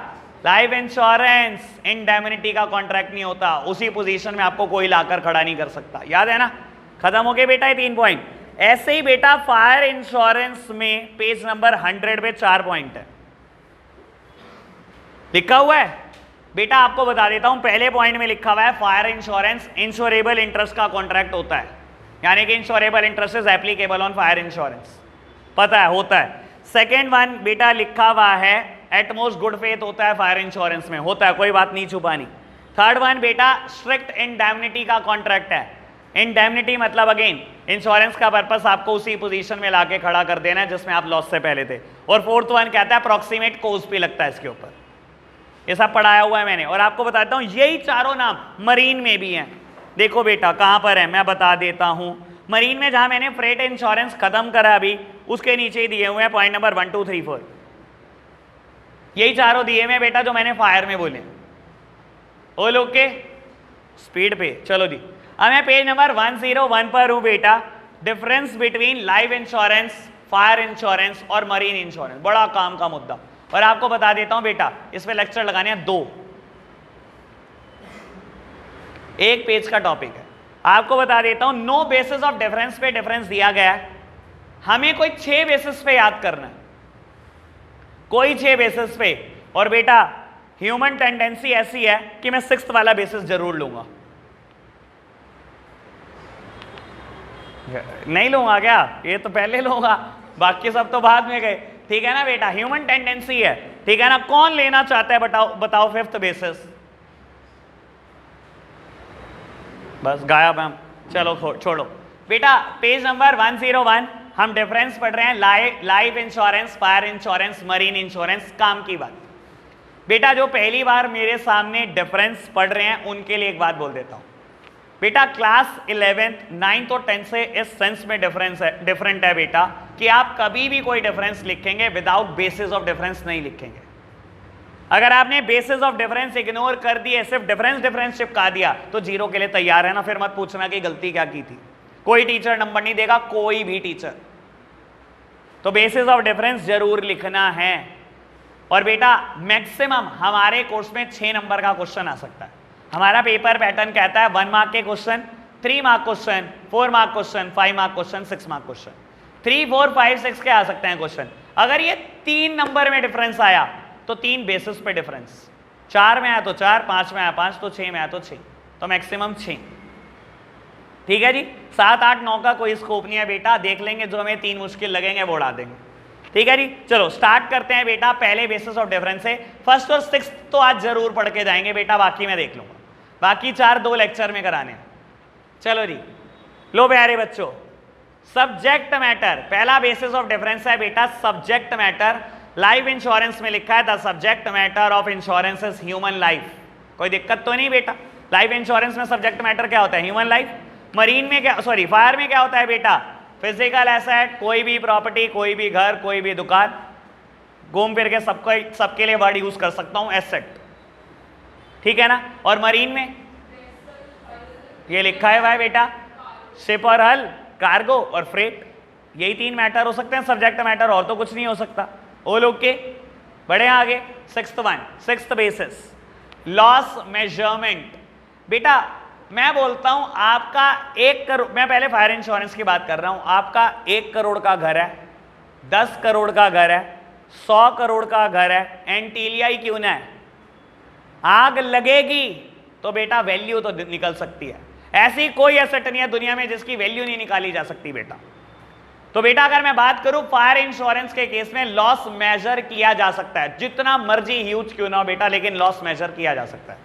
लाइफ इंश्योरेंस इंडेमनिटी का कॉन्ट्रैक्ट नहीं होता, उसी पोजीशन में आपको कोई लाकर खड़ा नहीं कर सकता। याद है ना, खत्म हो गए बेटा ये 3 पॉइंट। ऐसे ही बेटा फायर इंश्योरेंस में पेज नंबर 100 पे 4 पॉइंट है, लिखा हुआ है बेटा। आपको बता देता हूं, पहले पॉइंट में लिखा हुआ है फायर इंश्योरेंस इंश्योरेबल इंटरेस्ट का कॉन्ट्रैक्ट होता है, यानी कि insurable interest is applicable on fire insurance, पता है होता है। सेकेंड वन बेटा लिखा हुआ है एटमोस्ट गुड फेथ होता है फायर इंश्योरेंस में, होता है, कोई बात नहीं छुपानी। थर्ड वन बेटा स्ट्रिक्ट इंडेमनिटी का कॉन्ट्रैक्ट है। इंडेमनिटी मतलब अगेन इंश्योरेंस का पर्पस आपको उसी पोजीशन में लाके खड़ा कर देना है जिसमें आप लॉस से पहले थे। और फोर्थ वन कहता है अप्रॉक्सीमेट कोज भी लगता है इसके ऊपर, ये सब पढ़ाया हुआ है मैंने। और आपको बताता हूं यही चारों नाम मरीन में भी हैं। देखो बेटा कहां पर है मैं बता देता हूं। मरीन में जहां मैंने फ्रेट इंश्योरेंस खत्म करा अभी, उसके नीचे ही दिए हुए हैं पॉइंट नंबर 1 2 3 4, यही चारों दिए हुए बेटा जो मैंने फायर में बोले। ऑल ओके, स्पीड पे चलो जी। अब मैं पेज नंबर 101 पर हूं बेटा। Difference between life insurance, fire insurance और मरीन इंश्योरेंस, बड़ा काम का मुद्दा। और आपको बता देता हूं बेटा इस पे लेक्चर लगाने हैं 2, एक पेज का टॉपिक है। आपको बता देता हूं नो बेसिस ऑफ डिफरेंस पे डिफरेंस दिया गया है, हमें कोई 6 बेसिस पे याद करना है, कोई 6 बेसिस पे। और बेटा ह्यूमन टेंडेंसी ऐसी है कि मैं 6th वाला बेसिस जरूर लूंगा। नहीं लूंगा क्या? ये तो पहले लूंगा, बाकी सब तो बाद में गए, ठीक है ना बेटा। ह्यूमन टेंडेंसी है, ठीक है ना। कौन लेना चाहता है बताओ 5th बेसिस? बस गायब हम, चलो छोड़ो बेटा। पेज नंबर 101 हम डिफरेंस पढ़ रहे हैं life insurance, fire insurance, marine insurance. काम की बात बेटा, जो पहली बार मेरे सामने डिफरेंस पढ़ रहे हैं उनके लिए एक बात बोल देता हूं बेटा। क्लास 11th 9th और 10th से इस सेंस में डिफरेंट है बेटा कि आप कभी भी कोई डिफरेंस लिखेंगे विदाउट बेसिस ऑफ डिफरेंस नहीं लिखेंगे। अगर आपने बेसिस ऑफ डिफरेंस इग्नोर कर दिए, सिर्फ डिफरेंस चिपका दिया, तो 0 के लिए तैयार है ना। फिर मत पूछना कि गलती क्या की थी, कोई टीचर नंबर नहीं देगा, कोई भी टीचर। तो बेसिस ऑफ डिफरेंस जरूर लिखना है। और बेटा मैक्सिमम हमारे कोर्स में 6 नंबर का क्वेश्चन आ सकता है। हमारा पेपर पैटर्न कहता है 1 मार्क के question, 3 mark question, 4 mark question, 5 mark question, 6 mark question. 3 4 5 6 के आ सकते हैं क्वेश्चन। अगर ये 3 नंबर में डिफरेंस आया तो 3 बेसिस पे डिफरेंस, 4 में आया तो 4, 5 में आया 5, तो 6 में आया तो 6, तो मैक्सिमम 6, ठीक है जी। 7 8 9 का कोई स्कोप नहीं है बेटा, देख लेंगे जो हमें 3 मुश्किल लगेंगे वो उड़ा देंगे, ठीक है जी, चलो स्टार्ट करते हैं बेटा पहले बेसिस ऑफ डिफरेंस से। फर्स्ट और सिक्स्थ तो आज जरूर पढ़ के जाएंगे बेटा, बाकी मैं देख लूंगा, बाकी 4 2 लेक्चर में कराने हैं। चलो जी, लो प्यारे बच्चों, सब्जेक्ट मैटर, पहला बेसिस ऑफ डिफरेंस है बेटा सब्जेक्ट मैटर। लाइफ इंश्योरेंस में लिखा है the subject matter of insurance is human life. कोई दिक्कत तो नहीं बेटा, लाइफ इंश्योरेंस में सब्जेक्ट मैटर क्या होता है? Human life. मरीन में क्या, सॉरी फायर में क्या होता है बेटा? फिजिकल एसेट, कोई भी प्रॉपर्टी, कोई भी घर, कोई भी दुकान, घूम फिर के सबके लिए वर्ड यूज कर सकता हूं एसेट, ठीक है ना। और मरीन में ये लिखा है भाई बेटा शिप और हल, कार्गो और फ्रेट, यही 3 मैटर हो सकते हैं सब्जेक्ट मैटर, और तो कुछ नहीं हो सकता। ओ लोग के बड़े आगे, सिक्स्थ बेसिस लॉस मेजरमेंट। बेटा मैं बोलता हूं आपका 1 करोड़, मैं पहले फायर इंश्योरेंस की बात कर रहा हूं, आपका 1 करोड़ का घर है, 10 करोड़ का घर है, 100 करोड़ का घर है, एंटीलिया ही क्यों ना है, आग लगेगी तो बेटा वैल्यू तो निकल सकती है। ऐसी कोई एसेट नहीं है दुनिया में जिसकी वैल्यू नहीं निकाली जा सकती बेटा। तो बेटा अगर मैं बात करूं फायर इंश्योरेंस के केस में लॉस मेजर किया जा सकता है, जितना मर्जी ह्यूज क्यों ना हो बेटा, लेकिन लॉस मेजर किया जा सकता है।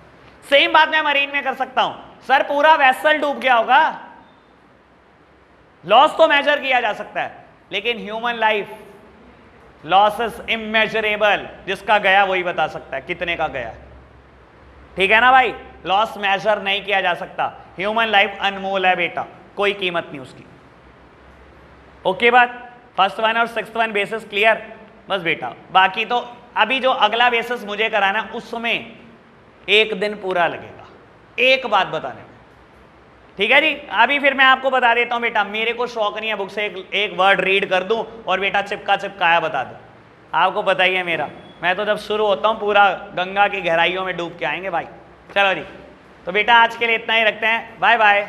सेम बात मैं मरीन में कर सकता हूं, सर पूरा वेसल डूब गया होगा, लॉस तो मेजर किया जा सकता है, लेकिन human life loss is immeasurable, जिसका गया वही बता सकता है कितने का गया है, ठीक है ना भाई। लॉस मेजर नहीं किया जा सकता, ह्यूमन लाइफ अनमोल है बेटा, कोई कीमत नहीं उसकी। ओके बात, फर्स्ट वन और सिक्स्थ वन बेसिस क्लियर बस बेटा। बाकी तो अभी जो अगला बेसिस मुझे कराना उसमें 1 दिन पूरा लगेगा एक बात बताने में, ठीक है जी। अभी फिर मैं आपको बता देता हूं बेटा, मेरे को शौक नहीं है बुक से एक वर्ड रीड कर दूं और बेटा चिपकाया बता दूं, आपको पता ही है मेरा, मैं तो जब शुरू होता हूं पूरा गंगा की गहराइयों में डूब के आएंगे भाई। चलो जी, तो बेटा आज के लिए इतना ही रखते हैं, बाय बाय।